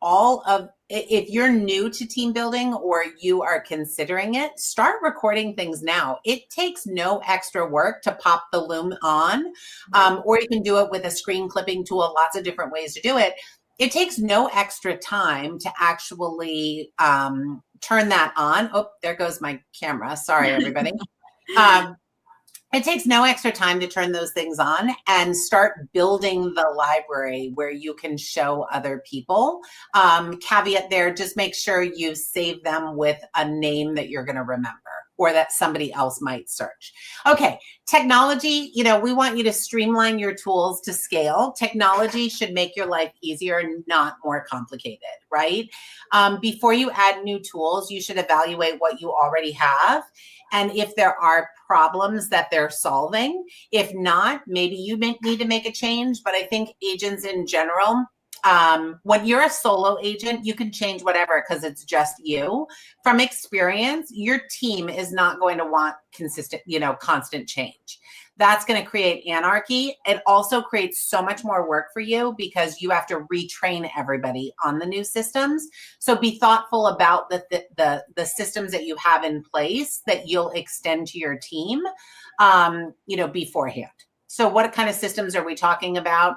if you're new to team building or you are considering it, start recording things now. It takes no extra work to pop the Loom on, or you can do it with a screen clipping tool, lots of different ways to do it. It takes no extra time to actually turn that on. Oh, there goes my camera. Sorry, everybody. It takes no extra time to turn those things on and start building the library where you can show other people. Caveat there, just make sure you save them with a name that you're going to remember or that somebody else might search. Okay, technology, we want you to streamline your tools to scale. Technology should make your life easier, not more complicated, right? Before you add new tools, you should evaluate what you already have. And if there are problems that they're solving, if not, maybe you need to make a change. But I think agents in general, when you're a solo agent, you can change whatever because it's just you. From experience, your team is not going to want constant change. That's going to create anarchy. It also creates so much more work for you because you have to retrain everybody on the new systems. So be thoughtful about the systems that you have in place that you'll extend to your team, beforehand. So what kind of systems are we talking about?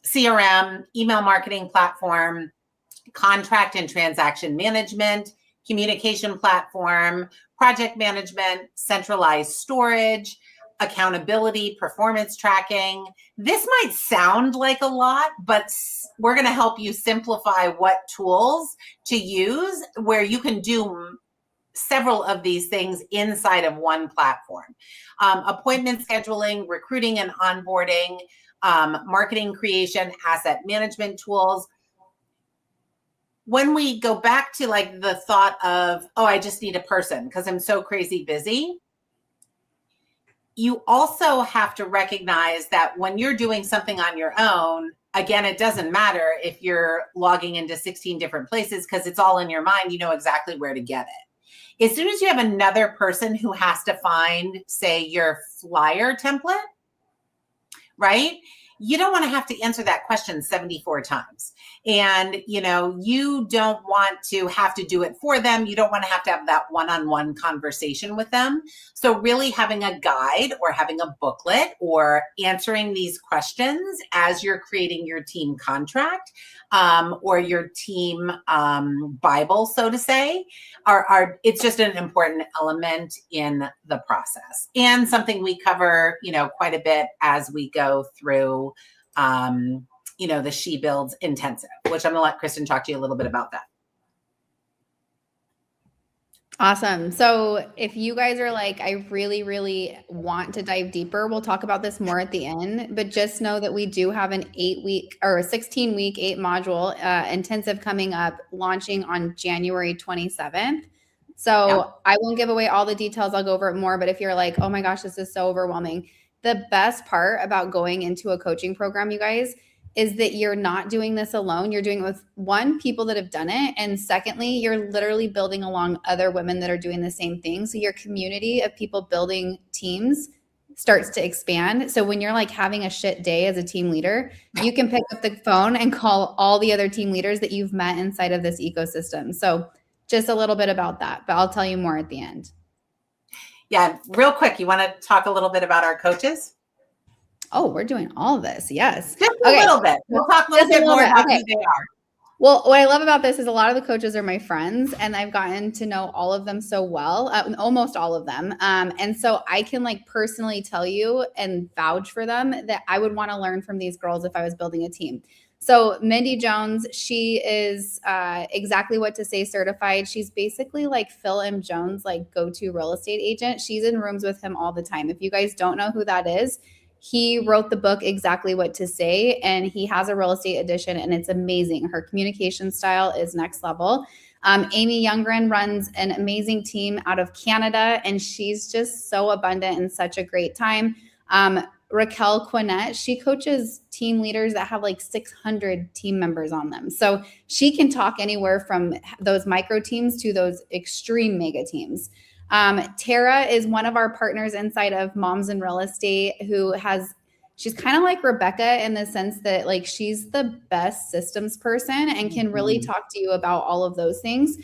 CRM, email marketing platform, contract and transaction management, communication platform, project management, centralized storage, accountability, performance tracking. This might sound like a lot, but we're going to help you simplify what tools to use where you can do several of these things inside of one platform. Appointment scheduling, recruiting and onboarding, marketing creation, asset management tools. When we go back to the thought of, oh, I just need a person because I'm so crazy busy. you also have to recognize that when you're doing something on your own, again, it doesn't matter if you're logging into 16 different places because it's all in your mind. You know exactly where to get it. As soon as you have another person who has to find, say, your flyer template, right? You don't want to have to answer that question 74 times. And, you don't want to have to do it for them. You don't want to have that one-on-one conversation with them. So really having a guide or having a booklet or answering these questions as you're creating your team contract or your team Bible, so to say, it's just an important element in the process and something we cover, quite a bit as we go through, the She Builds Intensive, which I'm going to let Kristen talk to you a little bit about that. Awesome. So if you guys are like, I really, really want to dive deeper, we'll talk about this more at the end, but just know that we do have an 8-week or a 16-week, 8-module intensive coming up, launching on January 27th. So I won't give away all the details. I'll go over it more, but if you're like, oh my gosh, this is so overwhelming. The best part about going into a coaching program, you guys, is that you're not doing this alone. You're doing it with one, people that have done it. And secondly, you're literally building along other women that are doing the same thing. So your community of people building teams starts to expand. So when you're like having a shit day as a team leader, you can pick up the phone and call all the other team leaders that you've met inside of this ecosystem. So just a little bit about that, but I'll tell you more at the end. Yeah, real quick, you want to talk a little bit about our coaches? Oh, we're doing all of this. Yes. Just a little bit. We'll talk a little bit more about who they are. Well, what I love about this is a lot of the coaches are my friends, and I've gotten to know all of them so well, almost all of them. And so I can like personally tell you and vouch for them that I would want to learn from these girls if I was building a team. So Mindy Jones, she is exactly what to say certified. She's basically like Phil M. Jones, like go-to real estate agent. She's in rooms with him all the time. If you guys don't know who that is, he wrote the book Exactly What to Say, and he has a real estate edition, and it's amazing. Her communication style is next level. Amy Youngren runs an amazing team out of Canada, and she's just so abundant and such a great time. Raquel Quinnett, she coaches team leaders that have like 600 team members on them. So she can talk anywhere from those micro teams to those extreme mega teams. Tara is one of our partners inside of Moms in Real Estate she's kind of like Rebecca in the sense that like she's the best systems person and can really talk to you about all of those things.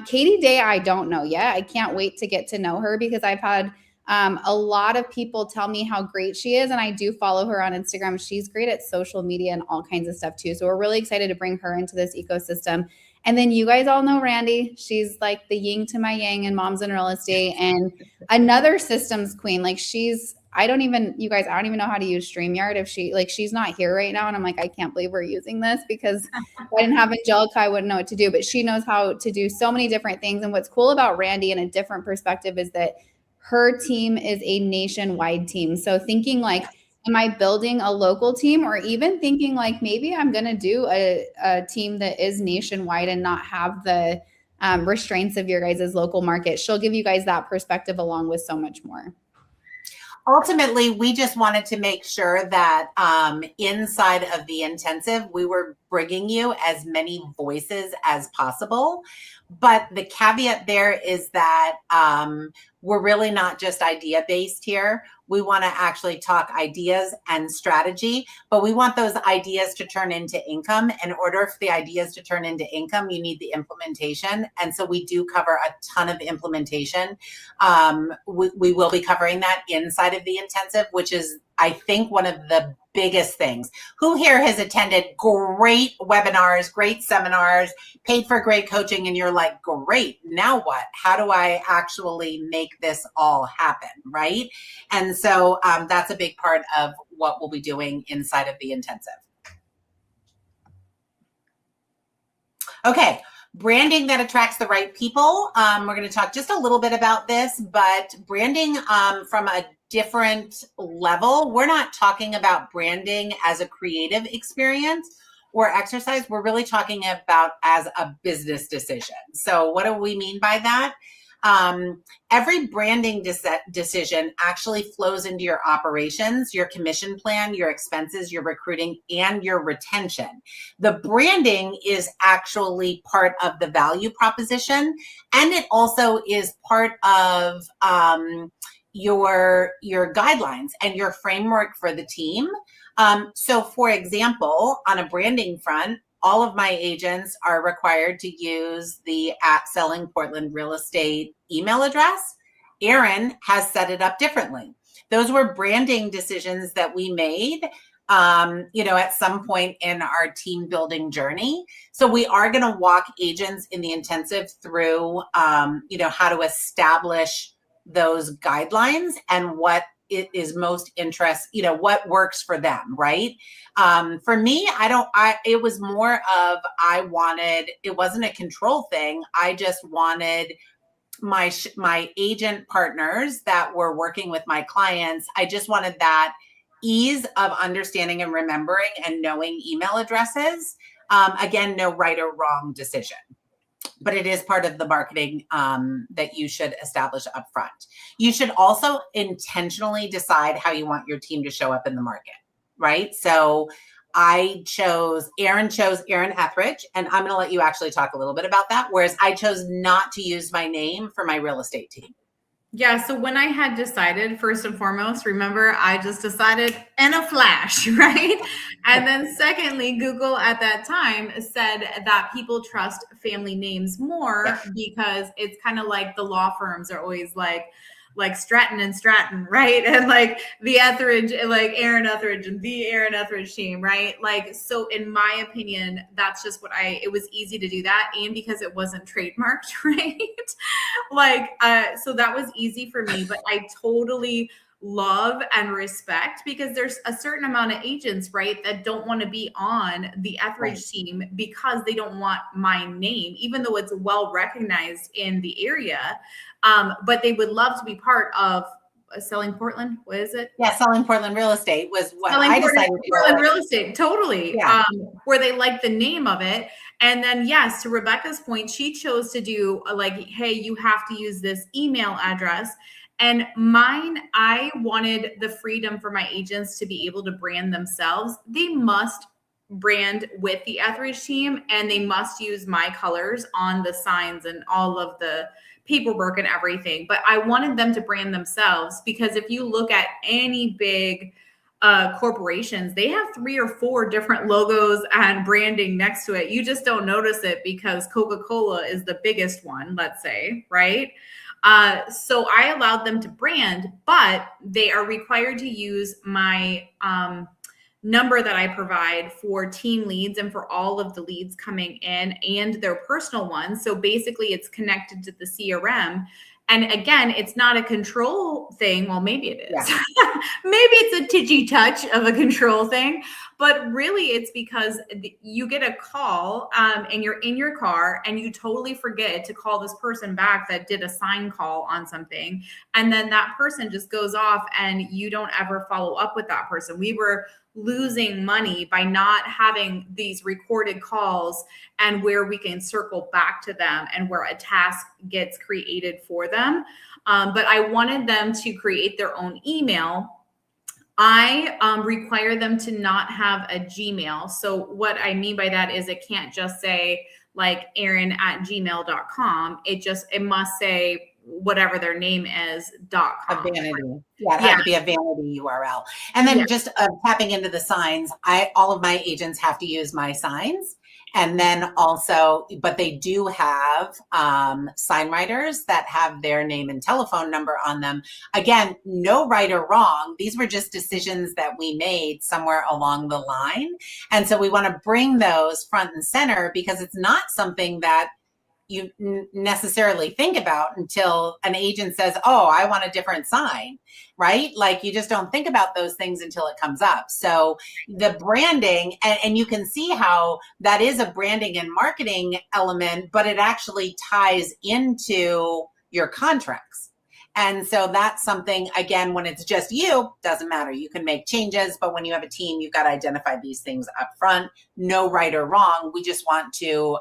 Katie Day, I don't know yet. I can't wait to get to know her because I've had a lot of people tell me how great she is, and I do follow her on Instagram. She's great at social media and all kinds of stuff too. So we're really excited to bring her into this ecosystem. And then you guys all know Randy. She's like the yin to my yang in Moms in Real Estate and another systems queen. Like I don't even know how to use StreamYard. If she's not here right now. And I'm like, I can't believe we're using this because if I didn't have Angelica, I wouldn't know what to do, but she knows how to do so many different things. And what's cool about Randy in a different perspective is that her team is a nationwide team. So thinking like, am I building a local team, or even thinking like maybe I'm going to do a team that is nationwide and not have the restraints of your guys' local market. She'll give you guys that perspective along with so much more. Ultimately, we just wanted to make sure that inside of the intensive, we were bringing you as many voices as possible. But the caveat there is that we're really not just idea based here. We want to actually talk ideas and strategy, but we want those ideas to turn into income. In order for the ideas to turn into income, you need the implementation. And so we do cover a ton of implementation. We will be covering that inside of the intensive, which is, I think, one of the biggest things. Who here has attended great webinars, great seminars, paid for great coaching, and you're like, great, now what? How do I actually make this all happen, right? And so that's a big part of what we'll be doing inside of the intensive. Okay, branding that attracts the right people. We're going to talk just a little bit about this, but branding from a different level. We're not talking about branding as a creative experience or exercise. We're really talking about as a business decision. So what do we mean by that? Every branding decision actually flows into your operations, your commission plan, your expenses, your recruiting, and your retention. The branding is actually part of the value proposition, and it also is part of your guidelines and your framework for the team. So for example, on a branding front, all of my agents are required to use the @Selling Portland Real Estate email address. Erin has set it up differently. Those were branding decisions that we made, at some point in our team building journey. So we are going to walk agents in the intensive through, how to establish those guidelines and what it is most what works for them, right? For me, it was more of, it wasn't a control thing. I just wanted my agent partners that were working with my clients. I just wanted that ease of understanding and remembering and knowing email addresses. Again, no right or wrong decision, but it is part of the marketing that you should establish up front. You should also intentionally decide how you want your team to show up in the market, right? So Erin chose Erin Ethridge, and I'm going to let you actually talk a little bit about that, whereas I chose not to use my name for my real estate team. Yeah. So when I had decided, first and foremost, remember, I just decided in a flash, right? And then secondly, Google at that time said that people trust family names more because it's kind of like the law firms are always like Stratton and Stratton, right? And like the Etheridge, like Erin Ethridge and the Erin Ethridge team, right? Like, so in my opinion, that's just it was easy to do that. And because it wasn't trademarked, right? So that was easy for me, but I totally love and respect, because there's a certain amount of agents, right, that don't want to be on the Etheridge team because they don't want my name, even though it's well recognized in the area. But they would love to be part of Selling Portland. What is it? Yeah, Selling Portland Real Estate was what I decided. Portland Real Estate, totally. Yeah. Where they like the name of it. And then, yes, to Rebecca's point, she chose to do hey, you have to use this email address. And mine, I wanted the freedom for my agents to be able to brand themselves. They must brand with the Etheridge team, and they must use my colors on the signs and all of the paperwork and everything. But I wanted them to brand themselves, because if you look at any big corporations, they have 3 or 4 different logos and branding next to it. You just don't notice it because Coca-Cola is the biggest one, let's say, right? So I allowed them to brand, but they are required to use my number that I provide for team leads and for all of the leads coming in, and their personal ones. So basically it's connected to the CRM. And again, it's not a control thing. Well, maybe it is. Yeah. Maybe it's a titchy touch of a control thing, but really it's because you get a call and you're in your car and you totally forget to call this person back that did a sign call on something. And then that person just goes off and you don't ever follow up with that person. We were losing money by not having these recorded calls and where we can circle back to them and where a task gets created for them. But I wanted them to create their own email. I require them to not have a Gmail. So what I mean by that is it can't just say like Erin@gmail.com. It must say whatever their name is, .com. A vanity. Yeah, it had to be a vanity URL. And then just tapping into the signs, all of my agents have to use my signs. And then also, but they do have sign writers that have their name and telephone number on them. Again, no right or wrong. These were just decisions that we made somewhere along the line. And so we want to bring those front and center, because it's not something that you necessarily think about until an agent says, oh, I want a different sign, right? Like you just don't think about those things until it comes up. So the branding, and you can see how that is a branding and marketing element, but it actually ties into your contracts. And so that's something, again, when it's just you, doesn't matter. You can make changes, but when you have a team, you've got to identify these things up front. No right or wrong. We just want to,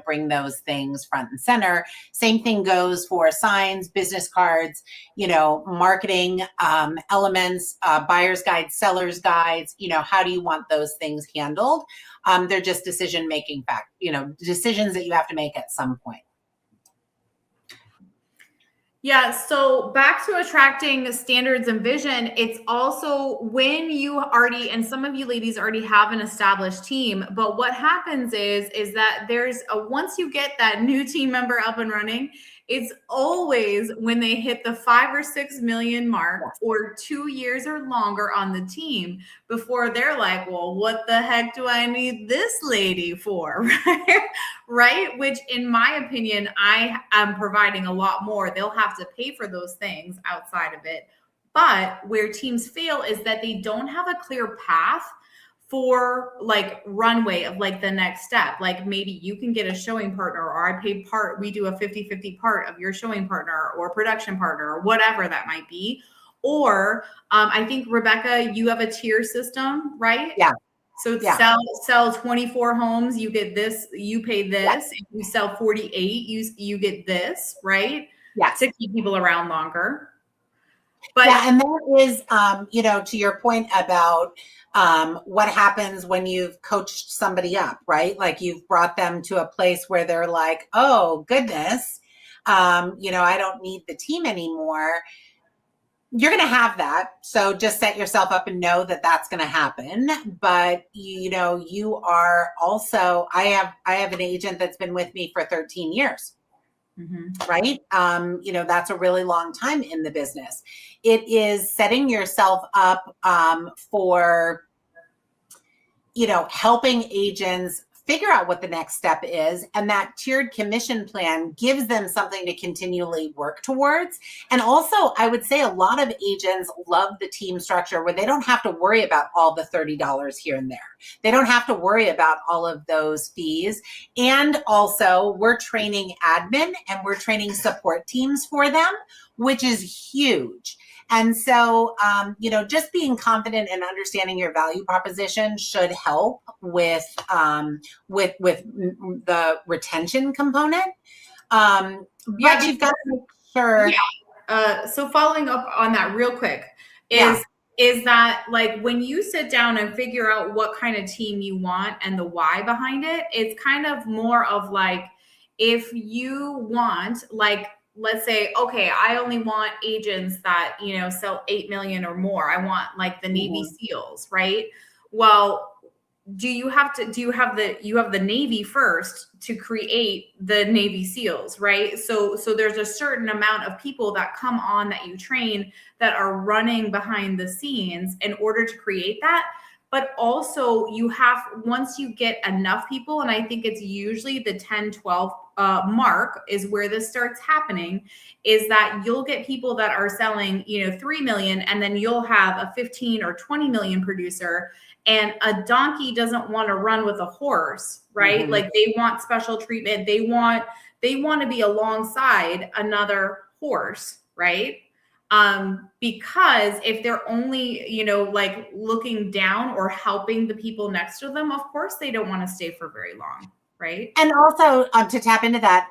bring those things front and center. Same thing goes for signs, business cards, marketing elements, buyer's guides, seller's guides. How do you want those things handled? They're just decision-making decisions that you have to make at some point. Yeah, so back to attracting standards and vision, it's also when you already, and some of you ladies already have an established team, but what happens is that once you get that new team member up and running, it's always when they hit the 5 or 6 million mark or 2 years or longer on the team before they're like, well, what the heck do I need this lady for? Right? Which in my opinion, I am providing a lot more. They'll have to pay for those things outside of it. But where teams fail is that they don't have a clear path for like runway of like the next step. Like maybe you can get a showing partner, or we do a 50-50 part of your showing partner or production partner or whatever that might be. Or I think, Rebecca, you have a tier system, right? Yeah. So sell 24 homes, you get this, you pay this. Yeah. If you sell 48, you get this, right? Yeah. To keep people around longer. But yeah, and that is, to your point about what happens when you've coached somebody up, right? Like you've brought them to a place where they're like, oh, goodness, I don't need the team anymore. You're going to have that. So just set yourself up and know that that's going to happen. But, you are also, I have an agent that's been with me for 13 years. Mm-hmm. Right. That's a really long time in the business. It is setting yourself up for, helping agents figure out what the next step is. And that tiered commission plan gives them something to continually work towards. And also, I would say a lot of agents love the team structure where they don't have to worry about all the $30 here and there. They don't have to worry about all of those fees. And also, we're training admin and we're training support teams for them, which is huge. And so, just being confident and understanding your value proposition should help with the retention component. But you've got to make sure. Yeah. So following up on that real quick is that like when you sit down and figure out what kind of team you want and the why behind it, it's kind of more of like, if you want like, let's say, okay, I only want agents that, sell 8 million or more. I want like the Navy SEALs, right? Well, you have the Navy first to create the Navy SEALs, right? So there's a certain amount of people that come on that you train that are running behind the scenes in order to create that. But also once you get enough people, and I think it's usually the 10, 12 mark is where this starts happening, is that you'll get people that are selling, 3 million, and then you'll have a 15 or 20 million producer, and a donkey doesn't want to run with a horse, right? Mm-hmm. Like they want special treatment. They want to be alongside another horse, right? Because if they're only, like looking down or helping the people next to them, of course they don't want to stay for very long, right? And also to tap into that,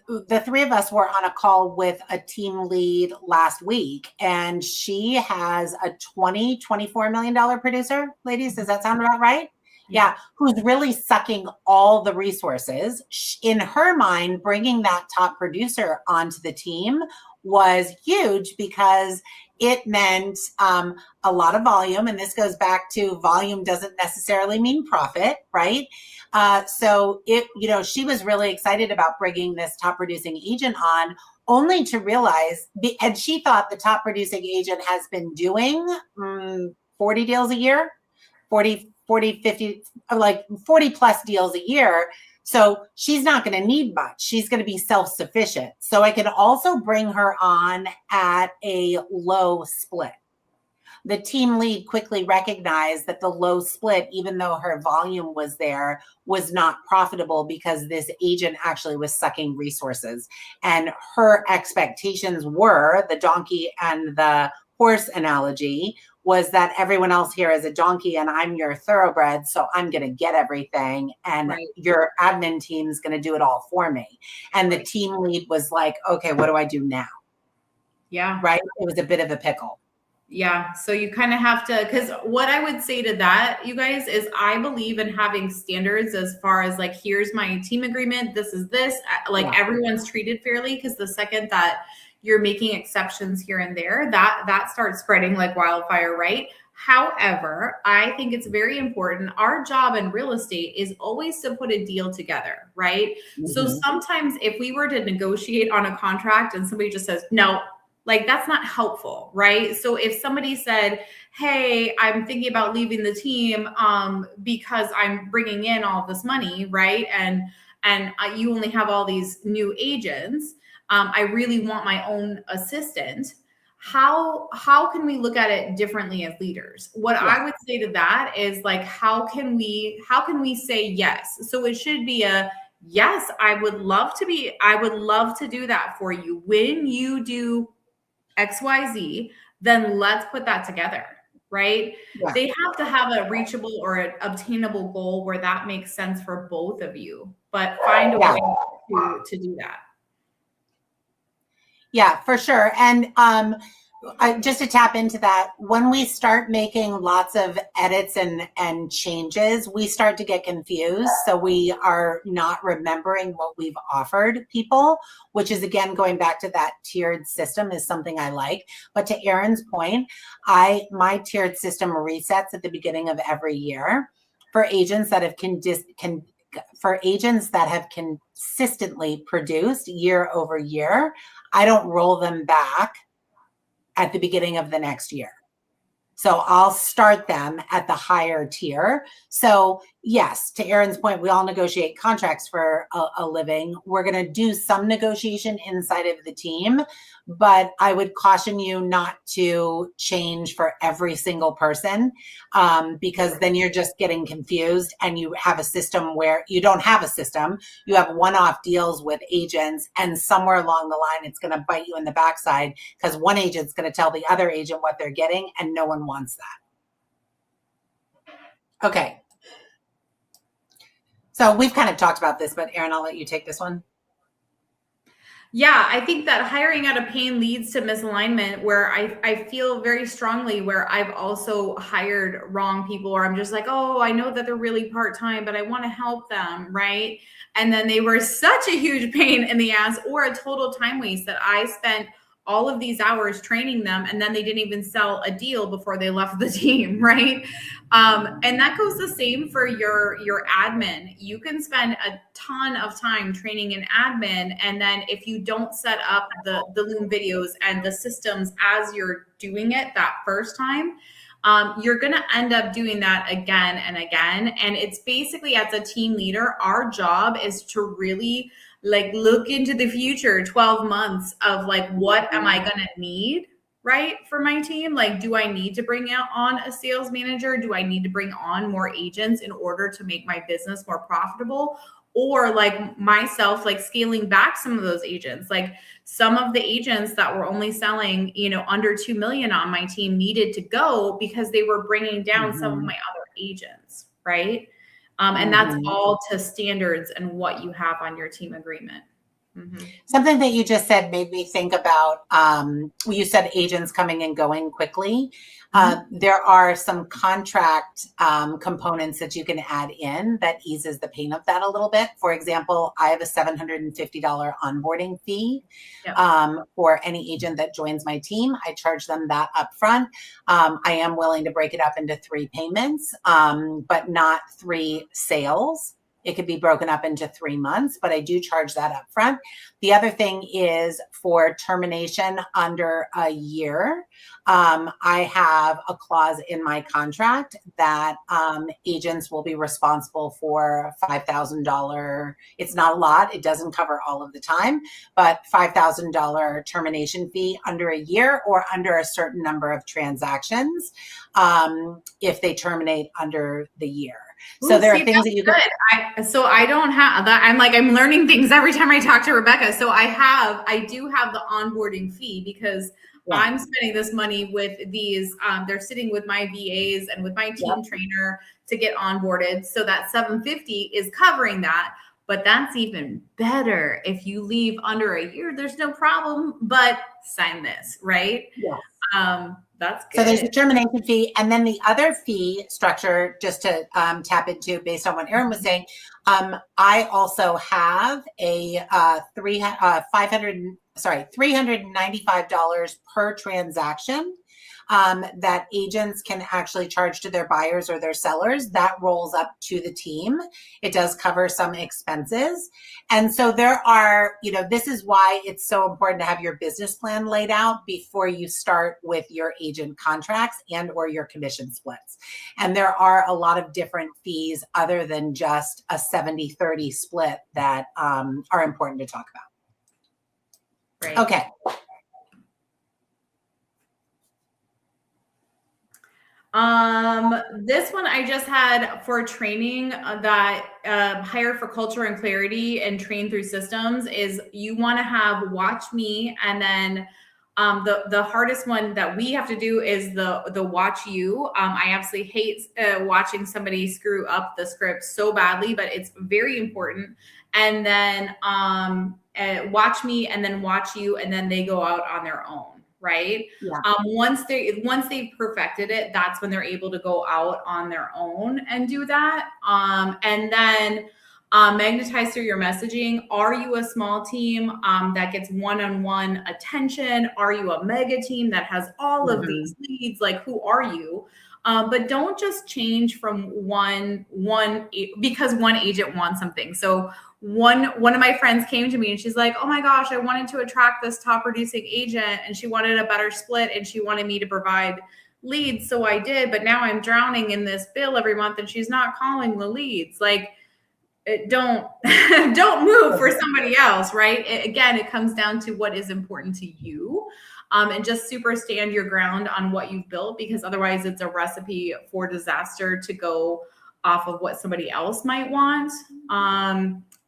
the three of us were on a call with a team lead last week, and she has a $24 million producer. Ladies, does that sound about right? Yeah, who's really sucking all the resources. In her mind, bringing that top producer onto the team was huge because it meant a lot of volume. And this goes back to volume doesn't necessarily mean profit, right? So she was really excited about bringing this top producing agent on, only to realize, and she thought the top producing agent has been doing 40 deals a year, 40, 50, like 40 plus deals a year. So she's not going to need much. She's going to be self-sufficient. So I can also bring her on at a low split. the team lead quickly recognized that the low split, even though her volume was there, was not profitable because this agent actually was sucking resources. And her expectations were, the donkey and the horse analogy, was that everyone else here is a donkey and I'm your thoroughbred, so I'm going to get everything and your admin team is going to do it all for me. And the team lead was like, okay, what do I do now? Yeah. Right? It was a bit of a pickle. Yeah. So you kind of have to, because what I would say to that, you guys, is I believe in having standards as far as like, here's my team agreement. This is this, like everyone's treated fairly. Because the second that you're making exceptions here and there, that starts spreading like wildfire, right? However, I think it's very important. Our job in real estate is always to put a deal together, right? So sometimes if we were to negotiate on a contract and somebody just says, no, like that's not helpful, right? So if somebody said, hey, I'm thinking about leaving the team because I'm bringing in all this money, right? And you only have all these new agents. I really want my own assistant. How can we look at it differently as leaders? What I would say to that is like, how can we say yes? So it should be a yes, I would love to do that for you. When you do XYZ, then let's put that together, right? Yeah. They have to have a reachable or an obtainable goal where that makes sense for both of you, but find a way to do that. Yeah, for sure. And just to tap into that, when we start making lots of edits and changes, we start to get confused. So we are not remembering what we've offered people, which is, again, going back to that tiered system is something I like. But to Erin's point, my tiered system resets at the beginning of every year for agents that have consistently produced year over year. I don't roll them back at the beginning of the next year. So I'll start them at the higher tier. So yes, to Erin's point, we all negotiate contracts for a living. We're going to do some negotiation inside of the team, but I would caution you not to change for every single person because then you're just getting confused and you have a system where you don't have a system. You have one-off deals with agents and somewhere along the line, it's going to bite you in the backside because one agent's going to tell the other agent what they're getting and no one wants that. Okay. So we've kind of talked about this, but Erin, I'll let you take this one. Yeah, I think that hiring out of pain leads to misalignment where I feel very strongly where I've also hired wrong people or I'm just like, oh, I know that they're really part-time, but I want to help them, right? And then they were such a huge pain in the ass or a total time waste that I spent all of these hours training them and then they didn't even sell a deal before they left the team, right? And that goes the same for your admin. You can spend a ton of time training an admin, and then if you don't set up the Loom videos and the systems as you're doing it that first time, you're going to end up doing that again and again. And it's basically, as a team leader, our job is to really like look into the future 12 months of like, what am I going to need, right, for my team? Like, do I need to bring on a sales manager? Do I need to bring on more agents in order to make my business more profitable? Or like myself, like scaling back some of those agents, like some of the agents that were only selling, under 2 million on my team needed to go because they were bringing down some of my other agents, right? And that's all to standards and what you have on your team agreement. Something that you just said made me think about, you said agents coming and going quickly. There are some contract components that you can add in that eases the pain of that a little bit. For example, I have a $750 onboarding fee for any agent that joins my team. I charge them that upfront. I am willing to break it up into 3 payments, but not 3 sales. It could be broken up into 3 months, but I do charge that up front. The other thing is for termination under a year. I have a clause in my contract that agents will be responsible for $5,000. It's not a lot. It doesn't cover all of the time, but $5,000 termination fee under a year or under a certain number of transactions if they terminate under the year. So there are things that you can. So I don't have that. I'm learning things every time I talk to Rebecca. So I do have the onboarding fee because I'm spending this money with these. They're sitting with my VAs and with my team trainer to get onboarded. So that $750 is covering that. But that's even better if you leave under a year. There's no problem, but sign this, right? Yes. That's good. So there's a termination fee. And then the other fee structure, just to tap into based on what Erin was saying, I also have a $395 per transaction that agents can actually charge to their buyers or their sellers. That rolls up to the team. It does cover some expenses. And so there are, this is why it's so important to have your business plan laid out before you start with your agent contracts and or your commission splits. And there are a lot of different fees other than just a 70-30 split that are important to talk about. Right. Okay. This one I just had for training that hire for culture and clarity and train through systems is you want to have watch me, and then the hardest one that we have to do is the watch you. I absolutely hate watching somebody screw up the script so badly, but it's very important. And then watch me, and then watch you, and then they go out on their own. Right. Yeah. Once they've perfected it, that's when they're able to go out on their own and do that. And then magnetize through your messaging. Are you a small team that gets one-on-one attention? Are you a mega team that has all of these leads? Like, who are you? But don't just change from one because one agent wants something. So one of my friends came to me and she's like, oh my gosh, I wanted to attract this top producing agent and she wanted a better split and she wanted me to provide leads. So I did, but now I'm drowning in this bill every month and she's not calling the leads. Like, don't move for somebody else, right? Again, it comes down to what is important to you. And just super stand your ground on what you've built, because otherwise it's a recipe for disaster to go off of what somebody else might want.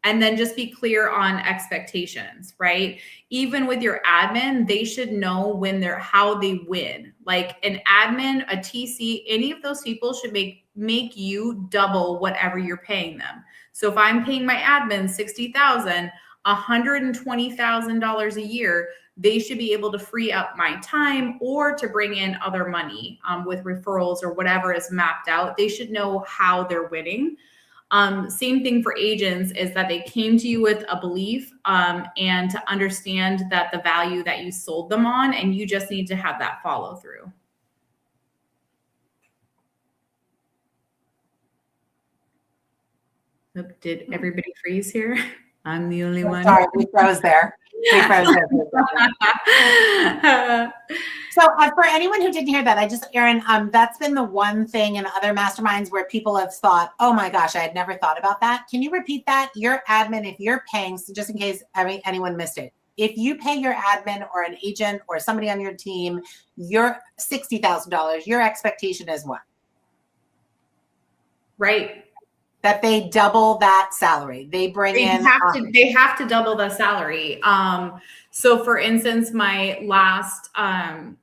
And then just be clear on expectations, right? Even with your admin, they should know how they win. Like an admin, a TC, any of those people should make you double whatever you're paying them. So if I'm paying my admin $60,000, $120,000 a year, they should be able to free up my time or to bring in other money with referrals or whatever is mapped out. They should know how they're winning. Same thing for agents is that they came to you with a belief and to understand that the value that you sold them on, and you just need to have that follow through. Did everybody freeze here? I'm the only one. Sorry, we froze there. So for anyone who didn't hear that, Erin, that's been the one thing in other masterminds where people have thought, oh my gosh, I had never thought about that. Can you repeat that? Your admin, if you're paying, so just in case anyone missed it, if you pay your admin or an agent or somebody on your team, your $60,000, your expectation is what? Right. That they double that salary. They have to double the salary. So for instance, my last admin,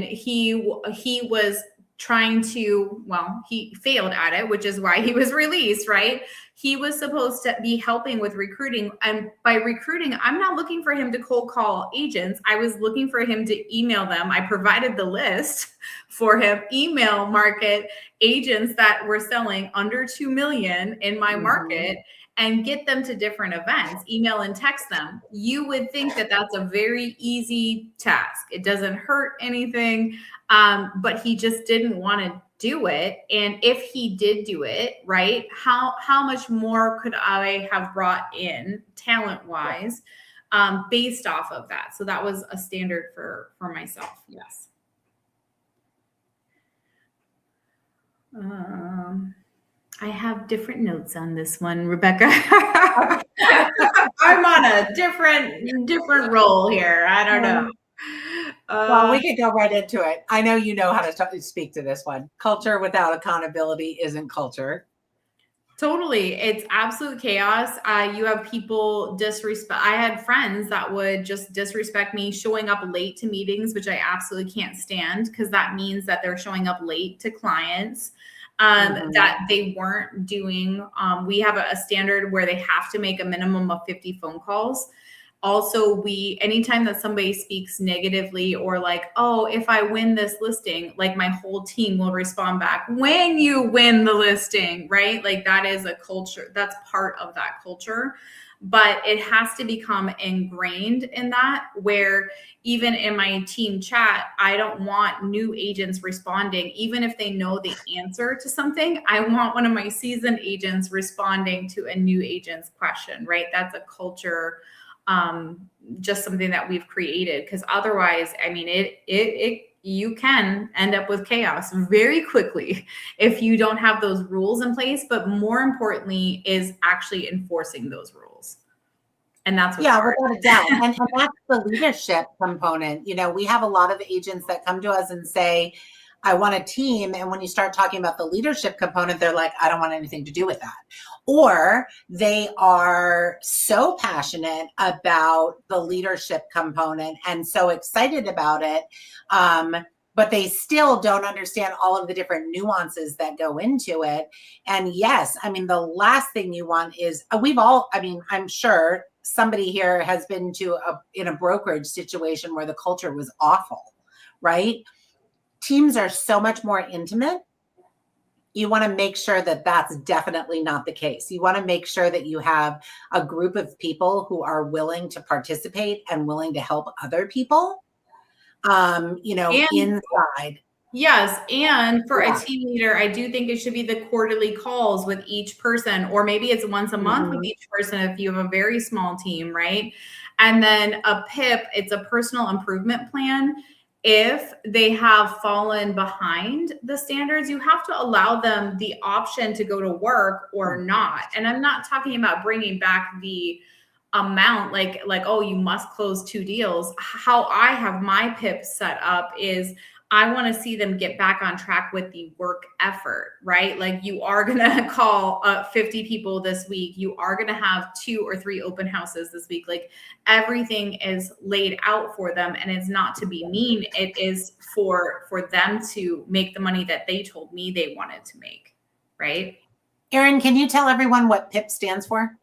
he was trying to, he failed at it, which is why he was released, right? He was supposed to be helping with recruiting. And by recruiting, I'm not looking for him to cold call agents. I was looking for him to email them. I provided the list for him, email market agents that were selling under 2 million in my market and get them to different events, email and text them. You would think that that's a very easy task. It doesn't hurt anything. But he just didn't want to do it? And if he did do it, right, how much more could I have brought in talent wise based off of that? So that was a standard for myself. Yes. I have different notes on this one, Rebecca. I'm on a different role here. I don't know. Well, we could go right into it. I know you know how to speak to this one. Culture without accountability isn't culture. Totally. It's absolute chaos. You have people disrespect. I had friends that would just disrespect me showing up late to meetings, which I absolutely can't stand, because that means that they're showing up late to clients that they weren't doing. We have a standard where they have to make a minimum of 50 phone calls. Also, anytime that somebody speaks negatively or like, oh, if I win this listing, like my whole team will respond back, when you win the listing, right? Like that is a culture. That's part of that culture. But it has to become ingrained in that, where even in my team chat, I don't want new agents responding, even if they know the answer to something. I want one of my seasoned agents responding to a new agent's question, right? That's a culture, just something that we've created, because otherwise, I mean, you can end up with chaos very quickly if you don't have those rules in place. But more importantly is actually enforcing those rules. And that's what's hard. Without a doubt. And that's the leadership component. You know, we have a lot of agents that come to us and say, I want a team. And when you start talking about the leadership component, they're like, I don't want anything to do with that. Or they are so passionate about the leadership component and so excited about it, but they still don't understand all of the different nuances that go into it. And yes, I mean, the last thing you want is, I'm sure somebody here has been in a brokerage situation where the culture was awful, right? Teams are so much more intimate. You want to make sure that that's definitely not the case. You want to make sure that you have a group of people who are willing to participate and willing to help other people, inside. Yes. And for a team leader, I do think it should be the quarterly calls with each person, or maybe it's once a month with each person if you have a very small team, right? And then a PIP, it's a personal improvement plan. If they have fallen behind the standards, you have to allow them the option to go to work or not. And I'm not talking about bringing back the amount like, oh, you must close 2 deals. How I have my PIP set up is I want to see them get back on track with the work effort, right? Like you are going to call 50 people this week. You are going to have 2 or 3 open houses this week. Like everything is laid out for them, and it's not to be mean. It is for them to make the money that they told me they wanted to make, right? Erin, can you tell everyone what PIP stands for?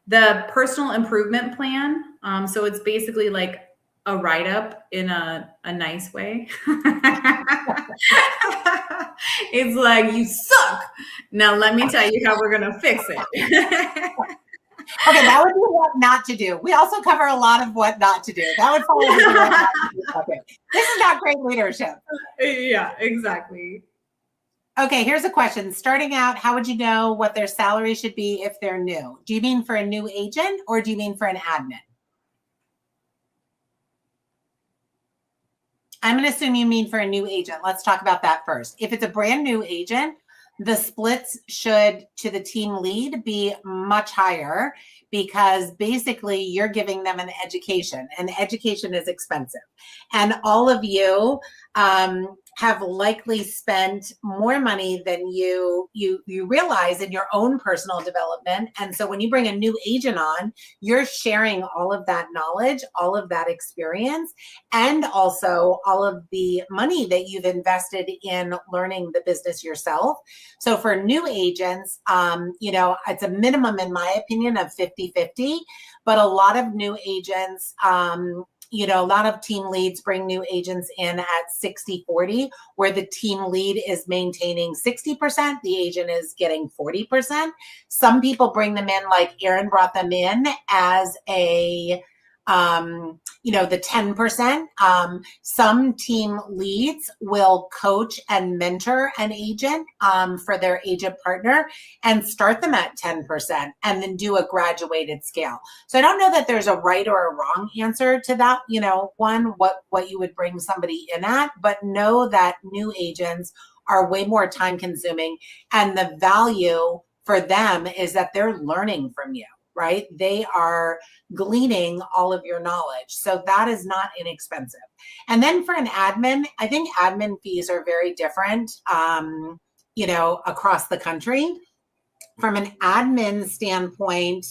The personal improvement plan. So it's basically like a write-up in a nice way. It's like, you suck. Now let me tell you how we're going to fix it. Okay, that would be what not to do. We also cover a lot of what not to do. That would fall into what not to do. Okay. This is not great leadership. Yeah, exactly. Okay, here's a question. Starting out, how would you know what their salary should be if they're new? Do you mean for a new agent, or do you mean for an admin? I'm going to assume you mean for a new agent. Let's talk about that first. If it's a brand new agent, the splits should to the team lead be much higher, because basically you're giving them an education, and education is expensive. And all of you have likely spent more money than you realize in your own personal development. And so when you bring a new agent on, you're sharing all of that knowledge, all of that experience, and also all of the money that you've invested in learning the business yourself. So for new agents, it's a minimum, in my opinion, of 50-50, but a lot of new agents, a lot of team leads bring new agents in at 60-40, where the team lead is maintaining 60%, the agent is getting 40%. Some people bring them in, like Erin brought them in as a the 10%. Some team leads will coach and mentor an agent for their agent partner and start them at 10% and then do a graduated scale. So I don't know that there's a right or a wrong answer to that, one, what you would bring somebody in at, but know that new agents are way more time consuming, and the value for them is that they're learning from you, right? They are gleaning all of your knowledge. So that is not inexpensive. And then for an admin, I think admin fees are very different, across the country. From an admin standpoint,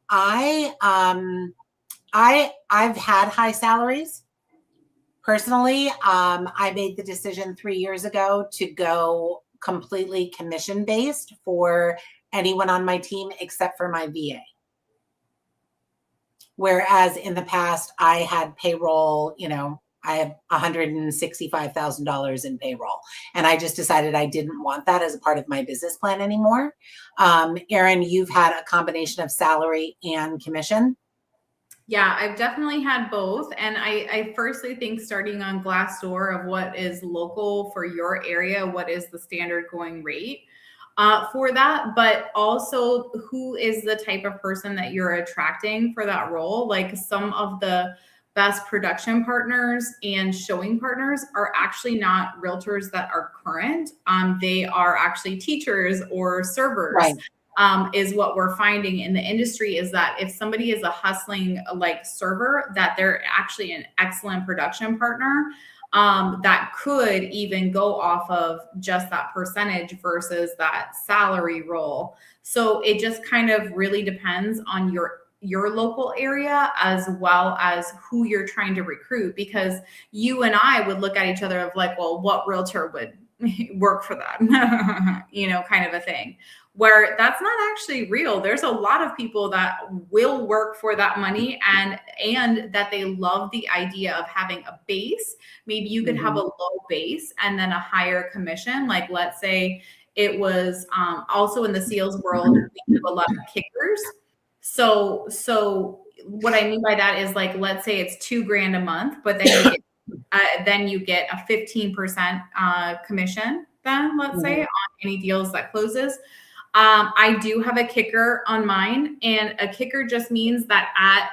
I've had high salaries. Personally, I made the decision 3 years ago to go completely commission-based for anyone on my team except for my VA. Whereas in the past, I had payroll, I had $165,000 in payroll. And I just decided I didn't want that as a part of my business plan anymore. Erin, you've had a combination of salary and commission. Yeah, I've definitely had both. And I firstly think starting on Glassdoor of what is local for your area, what is the standard going rate for that, but also who is the type of person that you're attracting for that role. Like some of the best production partners and showing partners are actually not realtors that are current. They are actually teachers or servers. Right. Is what we're finding in the industry is that if somebody is a hustling like server, that they're actually an excellent production partner that could even go off of just that percentage versus that salary role. So it just kind of really depends on your local area as well as who you're trying to recruit, because you and I would look at each other of like, well, what realtor would work for that, kind of a thing, where that's not actually real. There's a lot of people that will work for that money and that they love the idea of having a base. Maybe you could have a low base and then a higher commission. Like let's say it was also in the sales world, we do a lot of kickers. So what I mean by that is like, let's say it's $2,000 a month, but then you get a 15% commission then, let's say, on any deals that closes. I do have a kicker on mine, and a kicker just means that at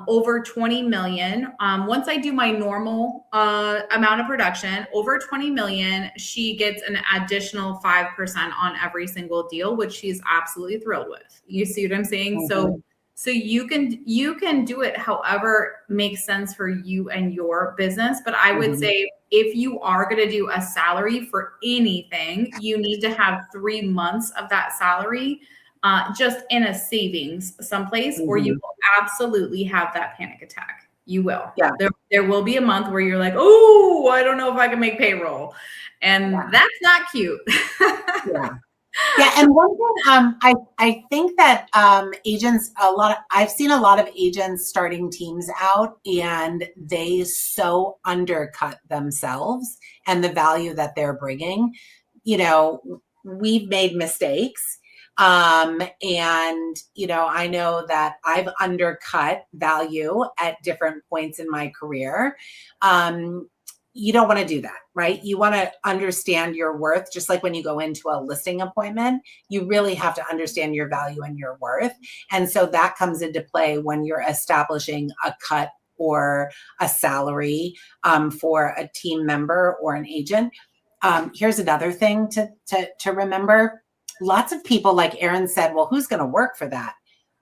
over 20 million, once I do my normal amount of production, over 20 million, she gets an additional 5% on every single deal, which she's absolutely thrilled with. You see what I'm saying? So you can do it however makes sense for you and your business. But I would say if you are going to do a salary for anything, you need to have 3 months of that salary just in a savings someplace, or you will absolutely have that panic attack. You will. Yeah. There will be a month where you're like, oh, I don't know if I can make payroll. And that's not cute. Yeah, and one thing, I think that agents, I've seen a lot of agents starting teams out, and they so undercut themselves and the value that they're bringing. We've made mistakes. And, I know that I've undercut value at different points in my career. You don't want to do that, right? You want to understand your worth. Just like when you go into a listing appointment, you really have to understand your value and your worth. And so that comes into play when you're establishing a cut or a salary for a team member or an agent. Here's another thing to remember. Lots of people, like Erin said, well, who's going to work for that?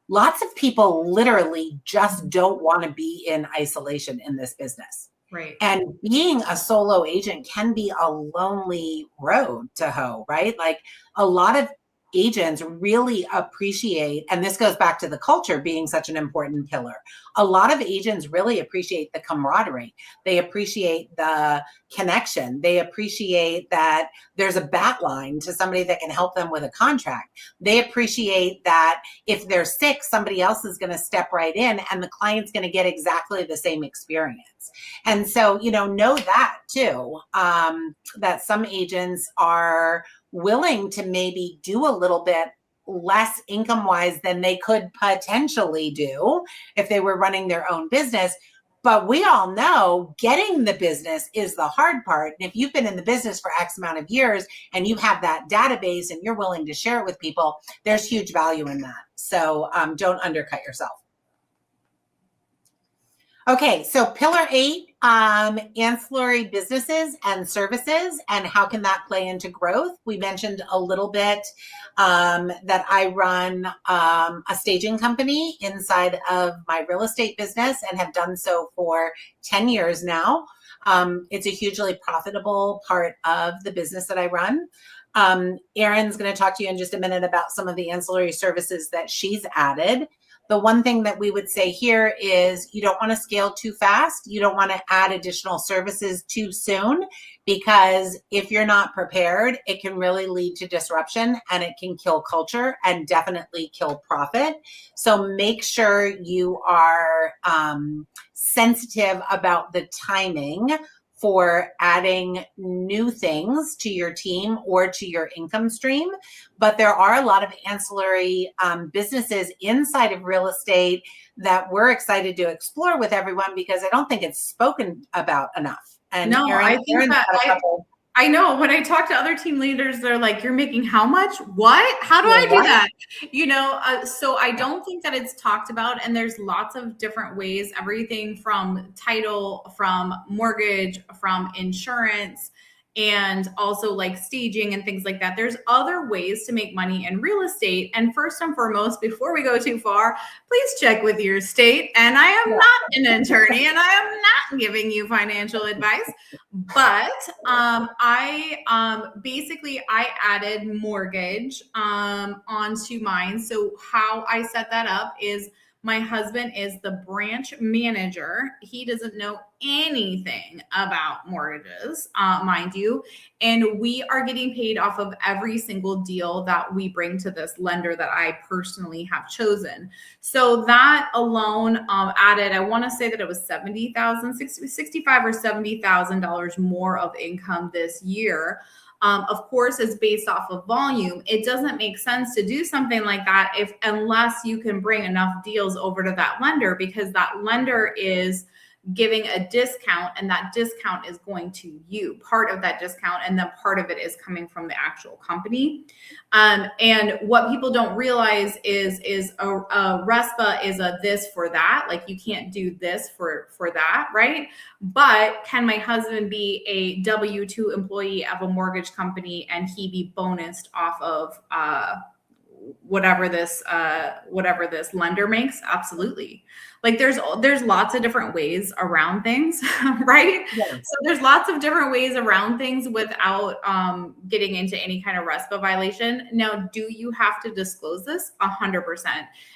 Lots of people literally just don't want to be in isolation in this business. Right. And being a solo agent can be a lonely road to hoe, right? Like a lot of agents really appreciate, and this goes back to the culture being such an important pillar. A lot of agents really appreciate the camaraderie. They appreciate the connection. They appreciate that there's a bat line to somebody that can help them with a contract. They appreciate that if they're sick, somebody else is going to step right in and the client's going to get exactly the same experience. And so, know that too, that some agents are willing to maybe do a little bit less income wise than they could potentially do if they were running their own business, But we all know getting the business is the hard part. And if you've been in the business for X amount of years and you have that database and you're willing to share it with people, there's huge value in that. So don't undercut yourself. Okay, so pillar 8, ancillary businesses and services, and how can that play into growth? We mentioned a little bit that I run a staging company inside of my real estate business and have done so for 10 years now. It's a hugely profitable part of the business that I run. Erin's going to talk to you in just a minute about some of the ancillary services that she's added. The one thing that we would say here is you don't want to scale too fast. You don't want to add additional services too soon, because if you're not prepared, it can really lead to disruption and it can kill culture and definitely kill profit. So make sure you are sensitive about the timing for adding new things to your team or to your income stream. But there are a lot of ancillary businesses inside of real estate that we're excited to explore with everyone, because I don't think it's spoken about enough. And no, Erin, I think that I know when I talk to other team leaders, they're like, you're making how much? What? How do I do that? You know, so I don't think that it's talked about. And there's lots of different ways, everything from title, from mortgage, from insurance, and also like staging and things like that. There's other ways to make money in real estate. And first and foremost, before we go too far, please check with your state. And I am not an attorney and I am not giving you financial advice, but basically I added mortgage onto mine. So how I set that up is my husband is the branch manager. He doesn't know anything about mortgages, mind you. And we are getting paid off of every single deal that we bring to this lender that I personally have chosen. So that alone added, I want to say that it was $65,000 or $70,000 more of income this year. Of course, is based off of volume. It doesn't make sense to do something like that unless you can bring enough deals over to that lender, because that lender is giving a discount, and that discount is going to you, part of that discount, and then part of it is coming from the actual company. And what people don't realize is a RESPA is a this for that, like you can't do this for that, right? But can my husband be a W-2 employee of a mortgage company and he be bonused off of whatever this lender makes? Absolutely. Like there's lots of different ways around things, right? Yeah. So there's lots of different ways around things without getting into any kind of RESPA violation. Now, do you have to disclose this? 100%.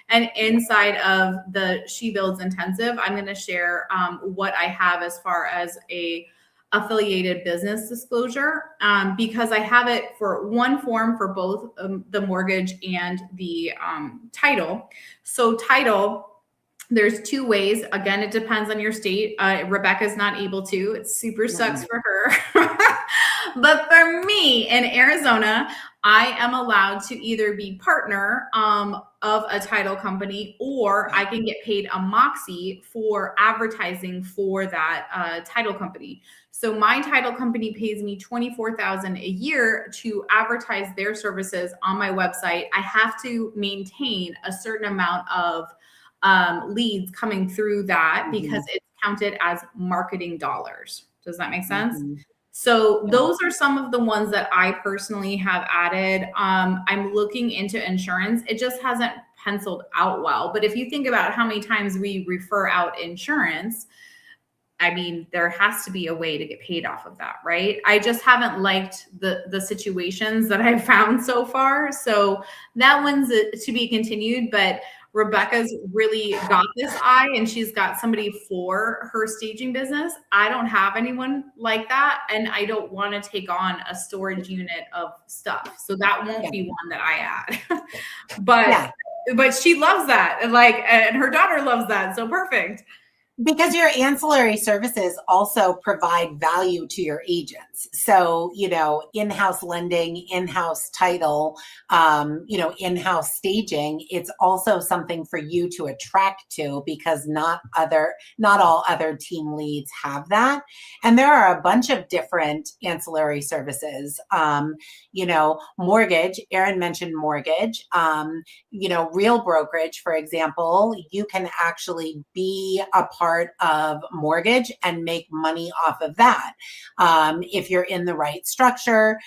And inside of the She Builds Intensive, I'm going to share what I have as far as a affiliated business disclosure, because I have it for one form for both the mortgage and the title. So title, there's two ways. Again, it depends on your state. Rebecca's not able to. It super sucks for her. But for me in Arizona, I am allowed to either be partner of a title company, or I can get paid a moxie for advertising for that title company. So my title company pays me $24,000 a year to advertise their services on my website. I have to maintain a certain amount of leads coming through that, because it's counted as marketing dollars. Does that make sense? So those are some of the ones that I personally have added. I'm looking into insurance. It just hasn't penciled out well. But if you think about how many times we refer out insurance, I mean, there has to be a way to get paid off of that, right? I just haven't liked the situations that I've found so far. So that one's to be continued, but Rebecca's really got this eye, and she's got somebody for her staging business. I don't have anyone like that, and I don't want to take on a storage unit of stuff. So that won't be one that I add. But she loves that, and her daughter loves that. So perfect. Because your ancillary services also provide value to your agents. So, in-house lending, in-house title, in-house staging, it's also something for you to attract to, because not all other team leads have that. And there are a bunch of different ancillary services. Mortgage, Erin mentioned mortgage, real brokerage, for example, you can actually be a part of mortgage and make money off of that. If you're in the right structure,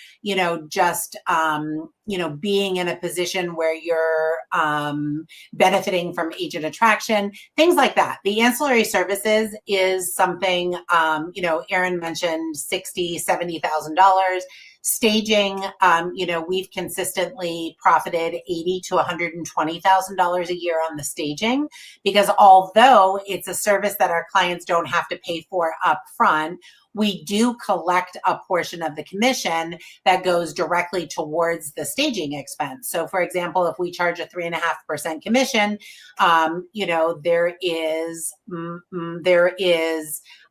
just, being in a position where you're benefiting from agent attraction, things like that. The ancillary services is something, Erin mentioned $60,000, $70,000. Staging, we've consistently profited $80,000 to $120,000 a year on the staging, because although it's a service that our clients don't have to pay for up front, we do collect a portion of the commission that goes directly towards the staging expense. So, for example, if we charge a 3.5% commission, there is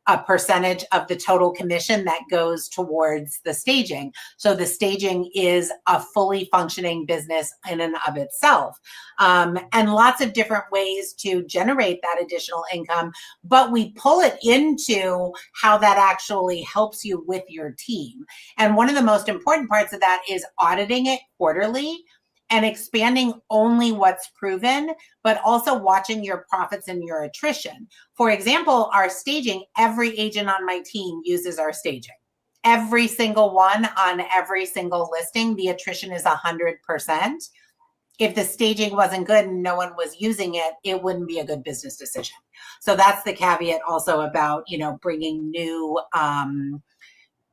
a percentage of the total commission that goes towards the staging. So the staging is a fully functioning business in and of itself. And lots of different ways to generate that additional income, but we pull it into how that actually helps you with your team. And one of the most important parts of that is auditing it quarterly and expanding only what's proven, but also watching your profits and your attrition. For example, our staging, every agent on my team uses our staging. Every single one on every single listing, the attrition is 100%. If the staging wasn't good and no one was using it, it wouldn't be a good business decision. So that's the caveat also about, bringing new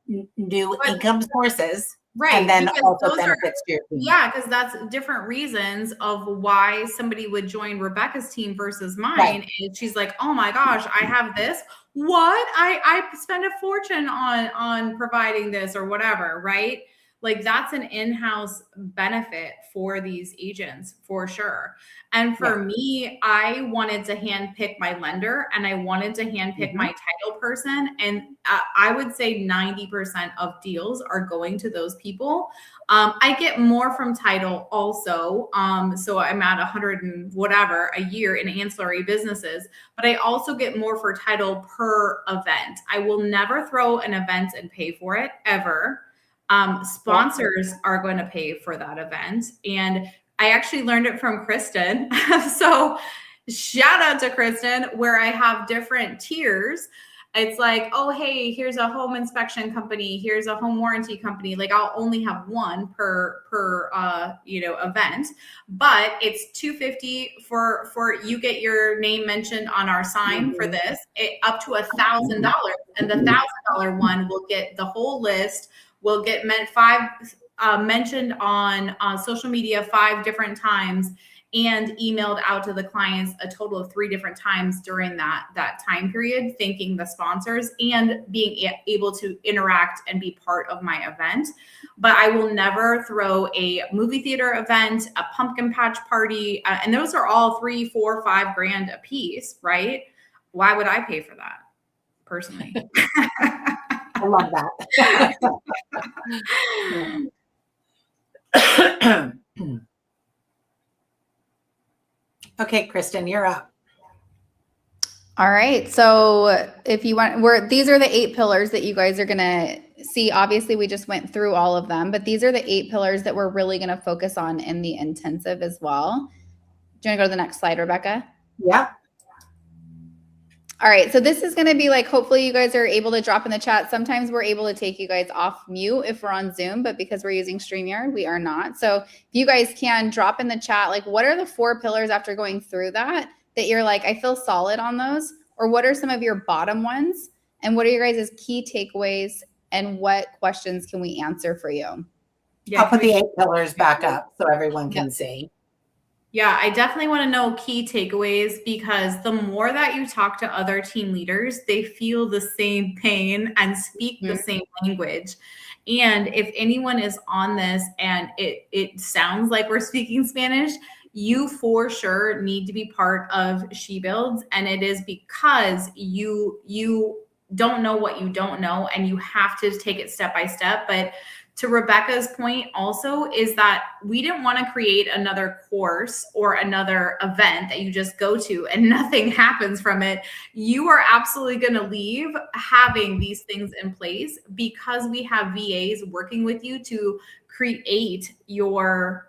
income sources. Right. And then also benefits to your team. Yeah, because that's different reasons of why somebody would join Rebecca's team versus mine. Right. And she's like, oh my gosh, I have this. What? I spend a fortune on providing this or whatever, right? Like that's an in-house benefit for these agents for sure. And for me, I wanted to handpick my lender and I wanted to handpick my title person. And I would say 90% of deals are going to those people. I get more from title also. So I'm at 100 and whatever a year in ancillary businesses, but I also get more for title per event. I will never throw an event and pay for it ever. Sponsors are going to pay for that event. And I actually learned it from Kristen. So shout out to Kristen, where I have different tiers. It's like, oh, hey, here's a home inspection company. Here's a home warranty company. Like I'll only have one per event, but it's $250 for you get your name mentioned on our sign for this, up to $1,000. And the $1,000 one will get the whole list. Will get mentioned on social media 5 different times and emailed out to the clients a total of 3 different times during that time period, thanking the sponsors and being able to interact and be part of my event. But I will never throw a movie theater event, a pumpkin patch party, and those are all $3, $4, $5 grand a piece, right? Why would I pay for that personally? I love that. Okay, Kristen, you're up. All right. So if you want, these are the 8 pillars that you guys are going to see. Obviously, we just went through all of them, but these are the 8 pillars that we're really going to focus on in the intensive as well. Do you want to go to the next slide, Rebecca? Yeah. All right, so this is going to be like, hopefully you guys are able to drop in the chat. Sometimes we're able to take you guys off mute if we're on Zoom, but because we're using StreamYard, we are not. So if you guys can drop in the chat, like what are the 4 pillars after going through that you're like, I feel solid on those? Or what are some of your bottom ones? And what are your guys' key takeaways? And what questions can we answer for you? Yeah, I'll put the 8 pillars back up so everyone can see. Yeah, I definitely want to know key takeaways, because the more that you talk to other team leaders, they feel the same pain and speak the same language. And if anyone is on this and it sounds like we're speaking Spanish, you for sure need to be part of She Builds. And it is because you don't know what you don't know, and you have to take it step by step. But to Rebecca's point also is that we didn't want to create another course or another event that you just go to and nothing happens from it. You are absolutely going to leave having these things in place because we have VAs working with you to create your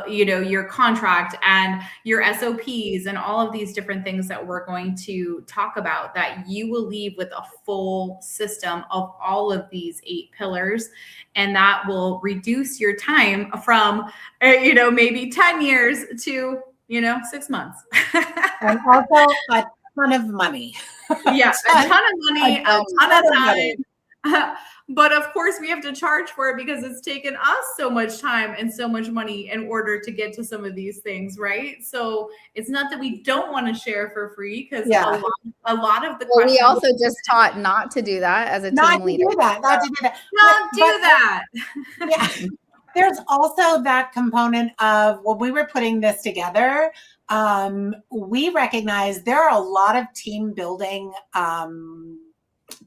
your contract and your SOPs and all of these different things that we're going to talk about, that you will leave with a full system of all of these 8 pillars. And that will reduce your time from, maybe 10 years to, 6 months. And also a ton of money. Yeah, a ton of money, a ton of time. But of course, we have to charge for it because it's taken us so much time and so much money in order to get to some of these things, right? So it's not that we don't want to share for free, because a lot of the questions. We also just taught not to do that as a team leader. Not to do that. Don't do that. Yeah. There's also that component of when we were putting this together, we recognize there are a lot of team building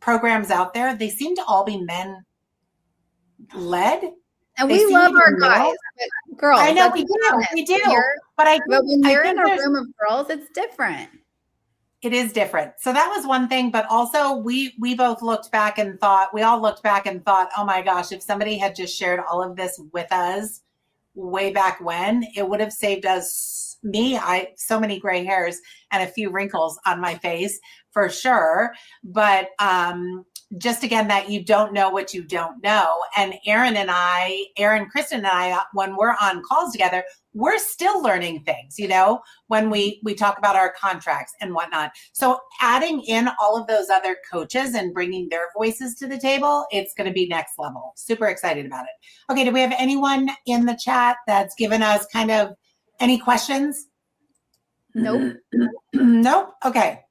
programs out there. They seem to all be men led, and we love our guys, but girls. I know we do. But when you're in a room of girls, it's different. It is different. So that was one thing, but also we both looked back and thought, oh my gosh, if somebody had just shared all of this with us way back when, it would have saved us, so many gray hairs and a few wrinkles on my face for sure. But just again, that you don't know what you don't know. And Kristen and I, when we're on calls together, we're still learning things, when we talk about our contracts and whatnot. So adding in all of those other coaches and bringing their voices to the table, it's going to be next level. Super excited about it. Okay. Do we have anyone in the chat that's given us kind of any questions? Nope. Nope. Okay.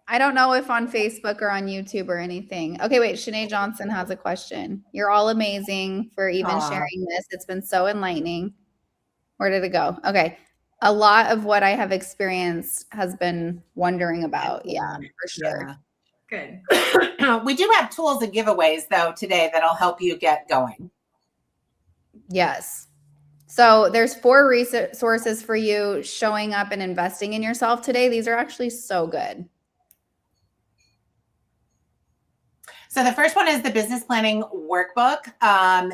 I don't know if on Facebook or on YouTube or anything. Okay, wait. Shanae Johnson has a question. You're all amazing for even sharing this. It's been so enlightening. Where did it go? Okay. A lot of what I have experienced has been wondering about. Yeah, for sure. Yeah. Good. We do have tools and giveaways, though, today that'll help you get going. Yes. So there's 4 resources for you showing up and investing in yourself today. These are actually so good. So the first one is the business planning workbook.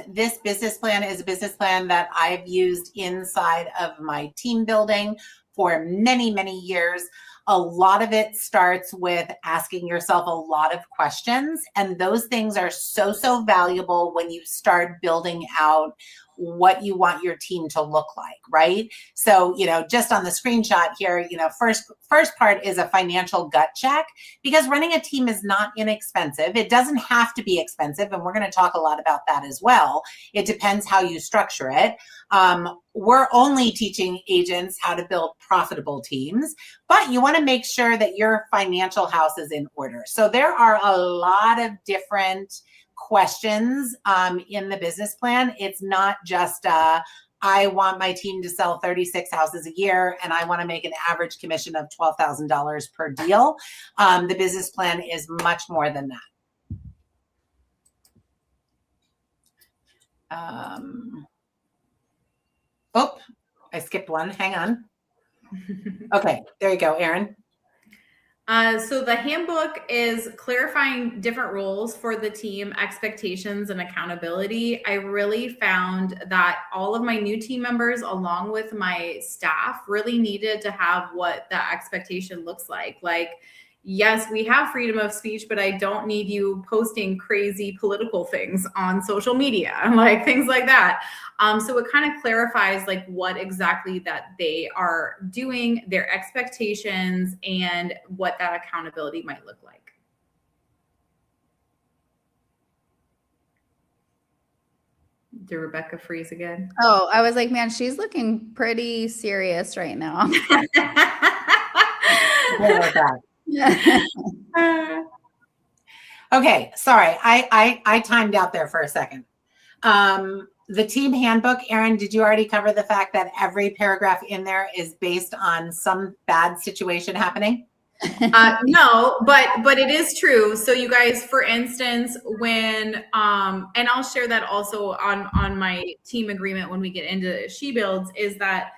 This business plan is a business plan that I've used inside of my team building for many, many years. A lot of it starts with asking yourself a lot of questions. And those things are so valuable when you start building out what you want your team to look like, right? So, just on the screenshot here, first part is a financial gut check, because running a team is not inexpensive. It doesn't have to be expensive. And we're going to talk a lot about that as well. It depends how you structure it. We're only teaching agents how to build profitable teams, but you want to make sure that your financial house is in order. So there are a lot of different questions in the business plan. It's not just I want my team to sell 36 houses a year and I want to make an average commission of $12,000 per deal. The business plan is much more than that. I skipped one. Hang on. Okay, there you go, Erin. So the handbook is clarifying different roles for the team, expectations, and accountability. I really found that all of my new team members, along with my staff, really needed to have what that expectation looks like. Like, yes, we have freedom of speech, but I don't need you posting crazy political things on social media, like things like that. So it kind of clarifies like what exactly that they are doing, their expectations, and what that accountability might look like. Did Rebecca freeze again? Oh, I was like, man, she's looking pretty serious right now. Okay, sorry, I timed out there for a second. The team handbook, Erin, did you already cover the fact that every paragraph in there is based on some bad situation happening? No, but it is true. So you guys, for instance, when and I'll share that also on my team agreement when we get into She Builds, is that,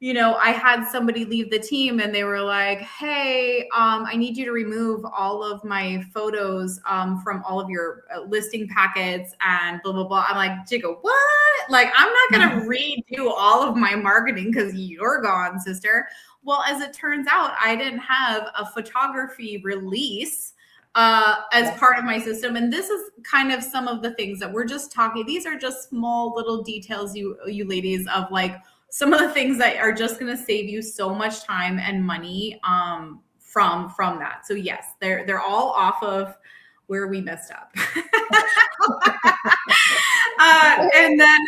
you know, I had somebody leave the team and they were like, hey, I need you to remove all of my photos from all of your listing packets and blah, blah, blah. I'm like, Jigga, what? Like, I'm not going to redo all of my marketing because you're gone, sister. Well, as it turns out, I didn't have a photography release as part of my system. And this is kind of some of the things that we're just talking. These are just small little details, you ladies, of like, some of the things that are just going to save you so much time and money from that. So yes, they're all off of where we messed up. And then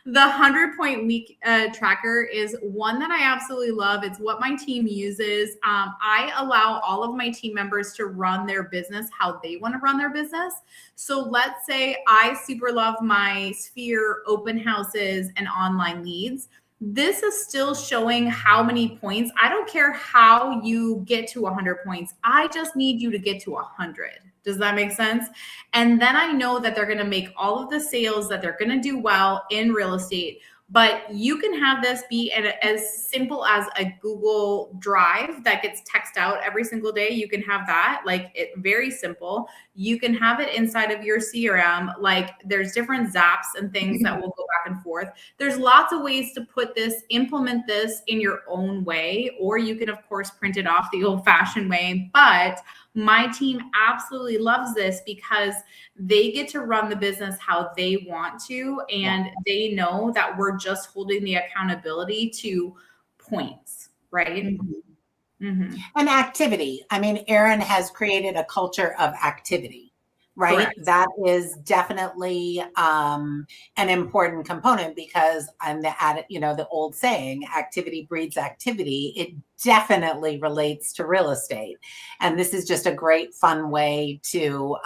the 100-point week tracker is one that I absolutely love. It's what my team uses. I allow all of my team members to run their business how they want to run their business. So let's say I super love my Sphere open houses and online leads. This is still showing how many points. I don't care how you get to 100 points. I just need you to get to 100. Does that make sense? And then I know that they're going to make all of the sales, that they're going to do well in real estate. But you can have this be as simple as a Google Drive that gets text out every single day. You can have that, like, it very simple. You can have it inside of your CRM. Like, there's different zaps and things that will go back and forth. There's lots of ways to put this, implement this in your own way, or you can, of course, print it off the old-fashioned way. But my team absolutely loves this because they get to run the business how they want to, and they know that we're just holding the accountability to points, right? Mm-hmm. Mm-hmm. And activity. I mean, Erin has created a culture of activity, right? Correct. That is definitely an important component, because I'm the old saying, activity breeds activity. It definitely relates to real estate. And this is just a great, fun way to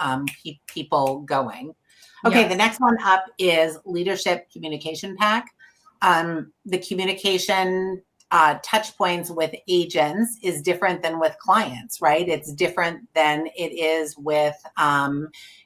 keep people going. Okay, yes. The next one up is Leadership Communication Pack. The communication touch points with agents is different than with clients, right? It's different than it is with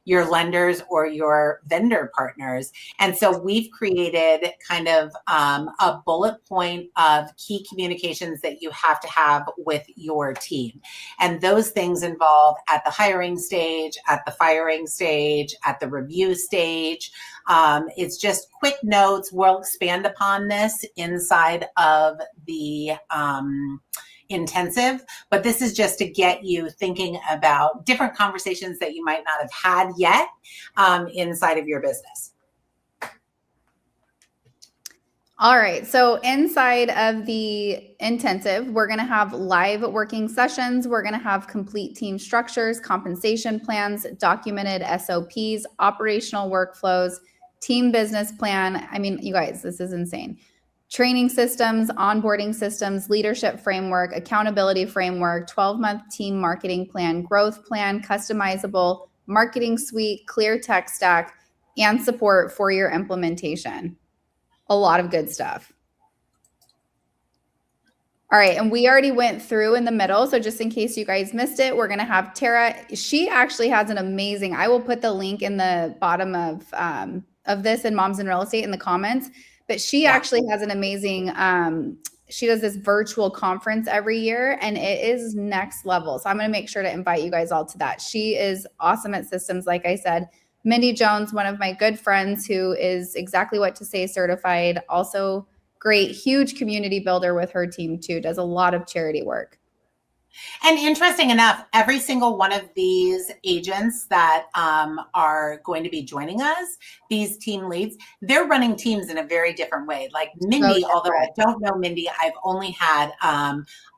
your lenders or your vendor partners. And so we've created kind of a bullet point of key communications that you have to have with your team. And those things involve at the hiring stage, at the firing stage, at the review stage. It's just quick notes. We'll expand upon this inside of the intensive, but this is just to get you thinking about different conversations that you might not have had yet inside of your business. All right. So inside of the intensive, we're going to have live working sessions. We're going to have complete team structures, compensation plans, documented SOPs, operational workflows, team business plan. I mean, you guys, this is insane. Training systems, onboarding systems, leadership framework, accountability framework, 12-month team marketing plan, growth plan, customizable marketing suite, clear tech stack, and support for your implementation. A lot of good stuff. All right, and we already went through in the middle, so just in case you guys missed it, we're going to have Tara. She actually has an amazing, I will put the link in the bottom of this in Moms in Real Estate in the comments, but she actually has an amazing, she does this virtual conference every year, and it is next level. So I'm going to make sure to invite you guys all to that. She is awesome at systems, like I said. Mindy Jones, one of my good friends who is exactly what to say certified, also great, huge community builder with her team too, does a lot of charity work. And interesting enough, every single one of these agents that are going to be joining us, these team leads, they're running teams in a very different way. Like Mindy, although I don't know Mindy, I've only had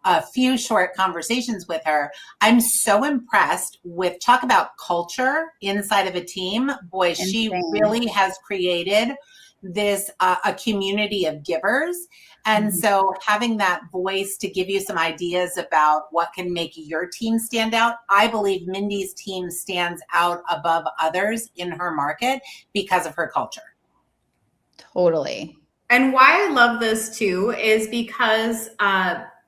a few short conversations with her. I'm so impressed with, talk about culture inside of a team. Boy, insane. She really has created this a community of givers. And so having that voice to give you some ideas about what can make your team stand out, I believe Mindy's team stands out above others in her market because of her culture. Totally. And why I love this too is because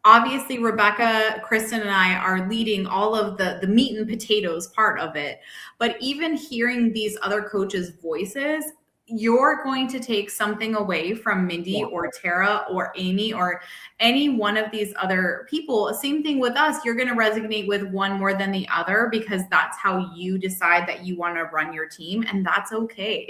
obviously Rebecca, Kristen, and I are leading all of the meat and potatoes part of it. But even hearing these other coaches' voices, you're going to take something away from Mindy or Tara or Amy or any one of these other people. Same thing with us. You're going to resonate with one more than the other because that's how you decide that you want to run your team. And that's okay.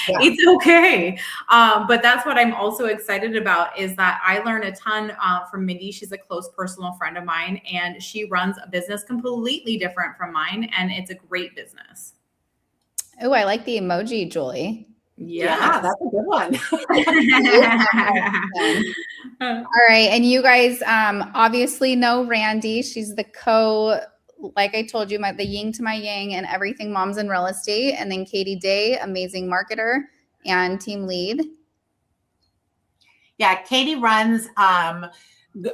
Yeah. It's okay. But that's what I'm also excited about is that I learn a ton from Mindy. She's a close personal friend of mine, and she runs a business completely different from mine. And it's a great business. Oh, I like the emoji, Julie. Yeah, that's a good one. All right. And you guys obviously know Randy. She's the like I told you, the yin to my yang and everything moms in real estate. And then Katie Day, amazing marketer and team lead. Yeah, Katie runs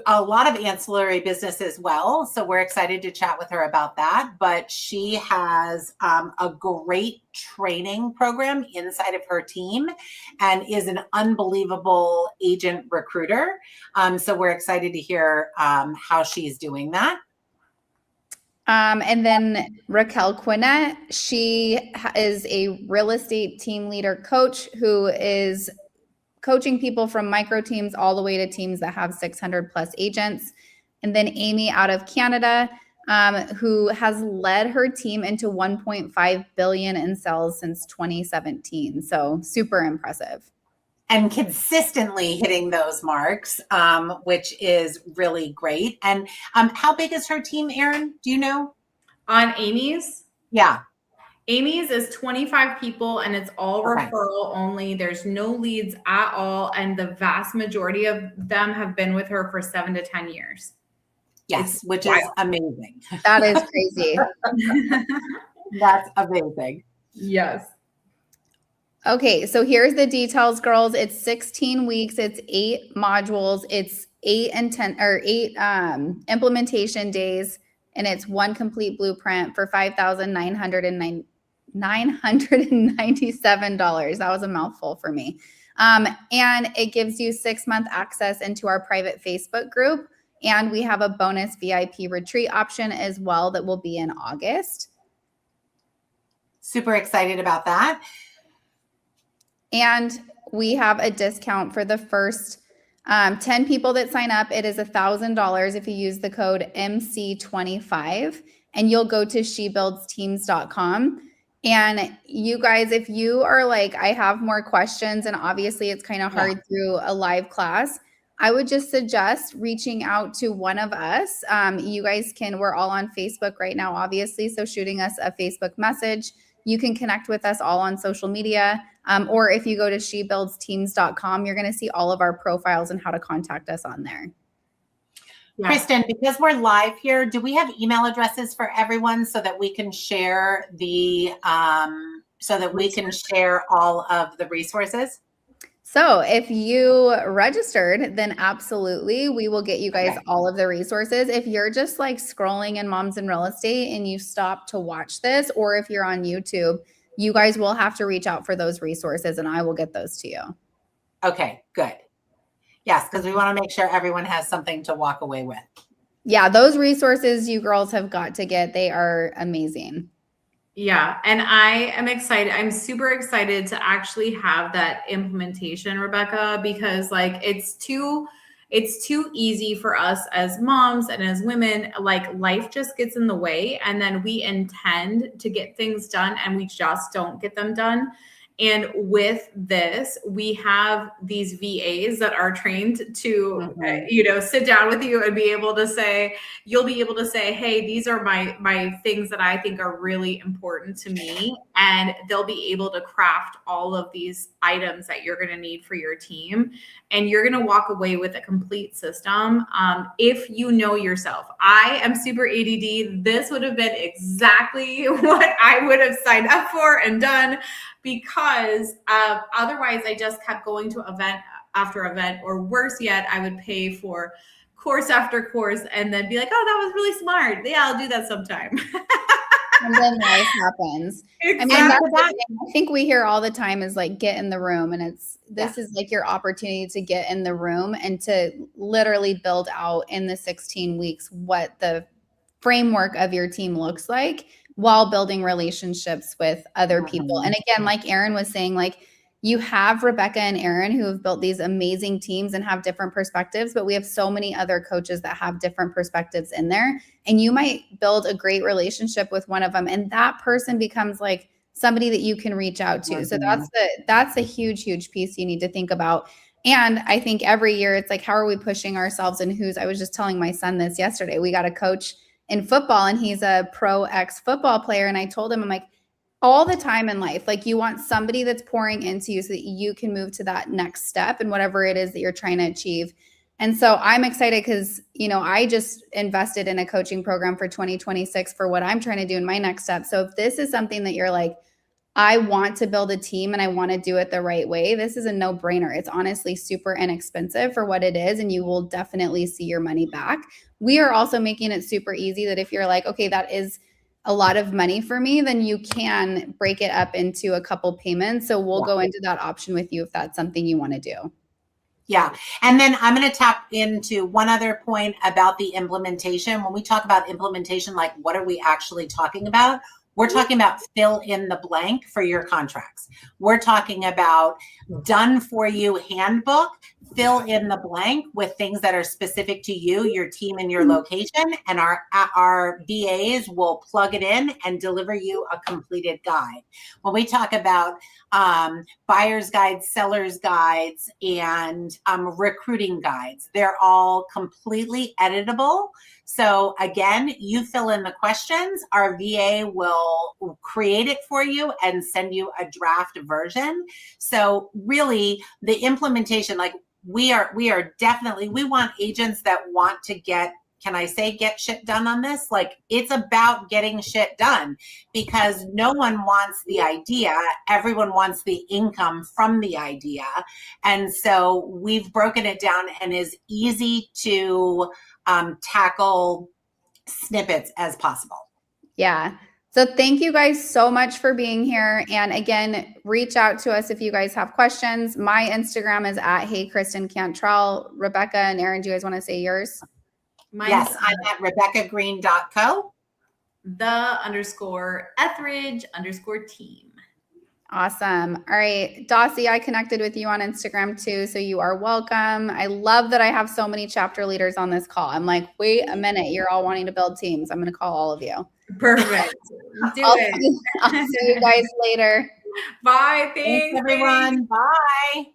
a lot of ancillary business as well. So we're excited to chat with her about that. But she has a great training program inside of her team and is an unbelievable agent recruiter. So we're excited to hear how she's doing that. And then Raquel Quinnett, she is a real estate team leader coach who is coaching people from micro teams all the way to teams that have 600 plus agents. And then Amy out of Canada, who has led her team into 1.5 billion in sales since 2017. So super impressive. And consistently hitting those marks, which is really great. And how big is her team, Erin? Do you know? On Amy's? Yeah. Amy's is 25 people and it's all referral only. There's no leads at all. And the vast majority of them have been with her for 7 to 10 years. Yes, which is amazing. That is crazy. That's amazing. Yes. Okay, so here's the details, girls. It's 16 weeks. It's 8 modules. It's 8 implementation days, and it's 1 complete blueprint for $5,997. That was a mouthful for me. And it gives you 6-month access into our private Facebook group. And we have a bonus VIP retreat option as well that will be in August. Super excited about that. And we have a discount for the first 10 people that sign up. It is $1,000 if you use the code MC25, and you'll go to shebuildsteams.com. And you guys, if you are like, I have more questions, and obviously it's kind of hard through a live class, I would just suggest reaching out to one of us. You guys we're all on Facebook right now, obviously. So shooting us a Facebook message. You can connect with us all on social media. Or if you go to shebuildsteams.com, you're going to see all of our profiles and how to contact us on there. Yeah. Kristen, because we're live here, do we have email addresses for everyone so that we can share all of the resources? So if you registered, then absolutely, we will get you guys all of the resources. If you're just like scrolling in Moms in Real Estate and you stop to watch this, or if you're on YouTube, you guys will have to reach out for those resources and I will get those to you. Okay, good. Yes, because we want to make sure everyone has something to walk away with. Yeah, those resources you girls have got to get. They are amazing. Yeah. And I am excited. I'm super excited to actually have that implementation, Rebecca, because like it's too easy for us as moms and as women. Like life just gets in the way, and then we intend to get things done and we just don't get them done. And with this, we have these VAs that are trained to, sit down with you and be able to say, you'll be able to say, hey, these are my things that I think are really important to me. And they'll be able to craft all of these items that you're going to need for your team. And you're going to walk away with a complete system. If you know yourself, I am super ADD. This would have been exactly what I would have signed up for and done, because otherwise I just kept going to event after event, or worse yet, I would pay for course after course and then be like, oh, that was really smart. Yeah, I'll do that sometime. And then life happens. Exactly. I mean, that's the thing I think we hear all the time is like, get in the room. And this is like your opportunity to get in the room and to literally build out in the 16 weeks what the framework of your team looks like while building relationships with other people. And again, like Erin was saying, like, you have Rebecca and Erin who have built these amazing teams and have different perspectives, but we have so many other coaches that have different perspectives in there. And you might build a great relationship with one of them, and that person becomes like somebody that you can reach out to. So that's a huge, huge piece you need to think about. And I think every year it's like, how are we pushing ourselves, and I was just telling my son this yesterday. We got a coach in football and he's a pro ex-football player. And I told him, I'm like, all the time in life, like, you want somebody that's pouring into you so that you can move to that next step and whatever it is that you're trying to achieve. And so I'm excited because, I just invested in a coaching program for 2026 for what I'm trying to do in my next step. So if this is something that you're like, I want to build a team and I want to do it the right way, this is a no-brainer. It's honestly super inexpensive for what it is, and you will definitely see your money back. We are also making it super easy that if you're like, okay, that is a lot of money for me, then you can break it up into a couple payments. So we'll go into that option with you if that's something you want to do. Yeah. And then I'm going to tap into one other point about the implementation. When we talk about implementation, like, what are we actually talking about? We're talking about fill in the blank for your contracts. We're talking about done for you handbook, fill in the blank with things that are specific to you, your team, and your location. And our VAs will plug it in and deliver you a completed guide. When we talk about buyer's guides, seller's guides, and recruiting guides, they're all completely editable. So again, you fill in the questions, our VA will create it for you and send you a draft version. So really the implementation, like, we are definitely, we want agents that want to get shit done on this. Like, it's about getting shit done, because no one wants the idea. Everyone wants the income from the idea. And so we've broken it down and is easy to tackle snippets as possible. Yeah. So thank you guys so much for being here. And again, reach out to us if you guys have questions. My Instagram is at Hey Kristen Cantrell. Rebecca and Erin, do you guys want to say yours? Yes, I'm at RebeccaGreen.co. _Ethridge_team. Awesome. All right. Dossie, I connected with you on Instagram too, so you are welcome. I love that I have so many chapter leaders on this call. I'm like, wait a minute, you're all wanting to build teams. I'm going to call all of you. Perfect. I'll see you guys later. Bye. Thanks everyone. Bye.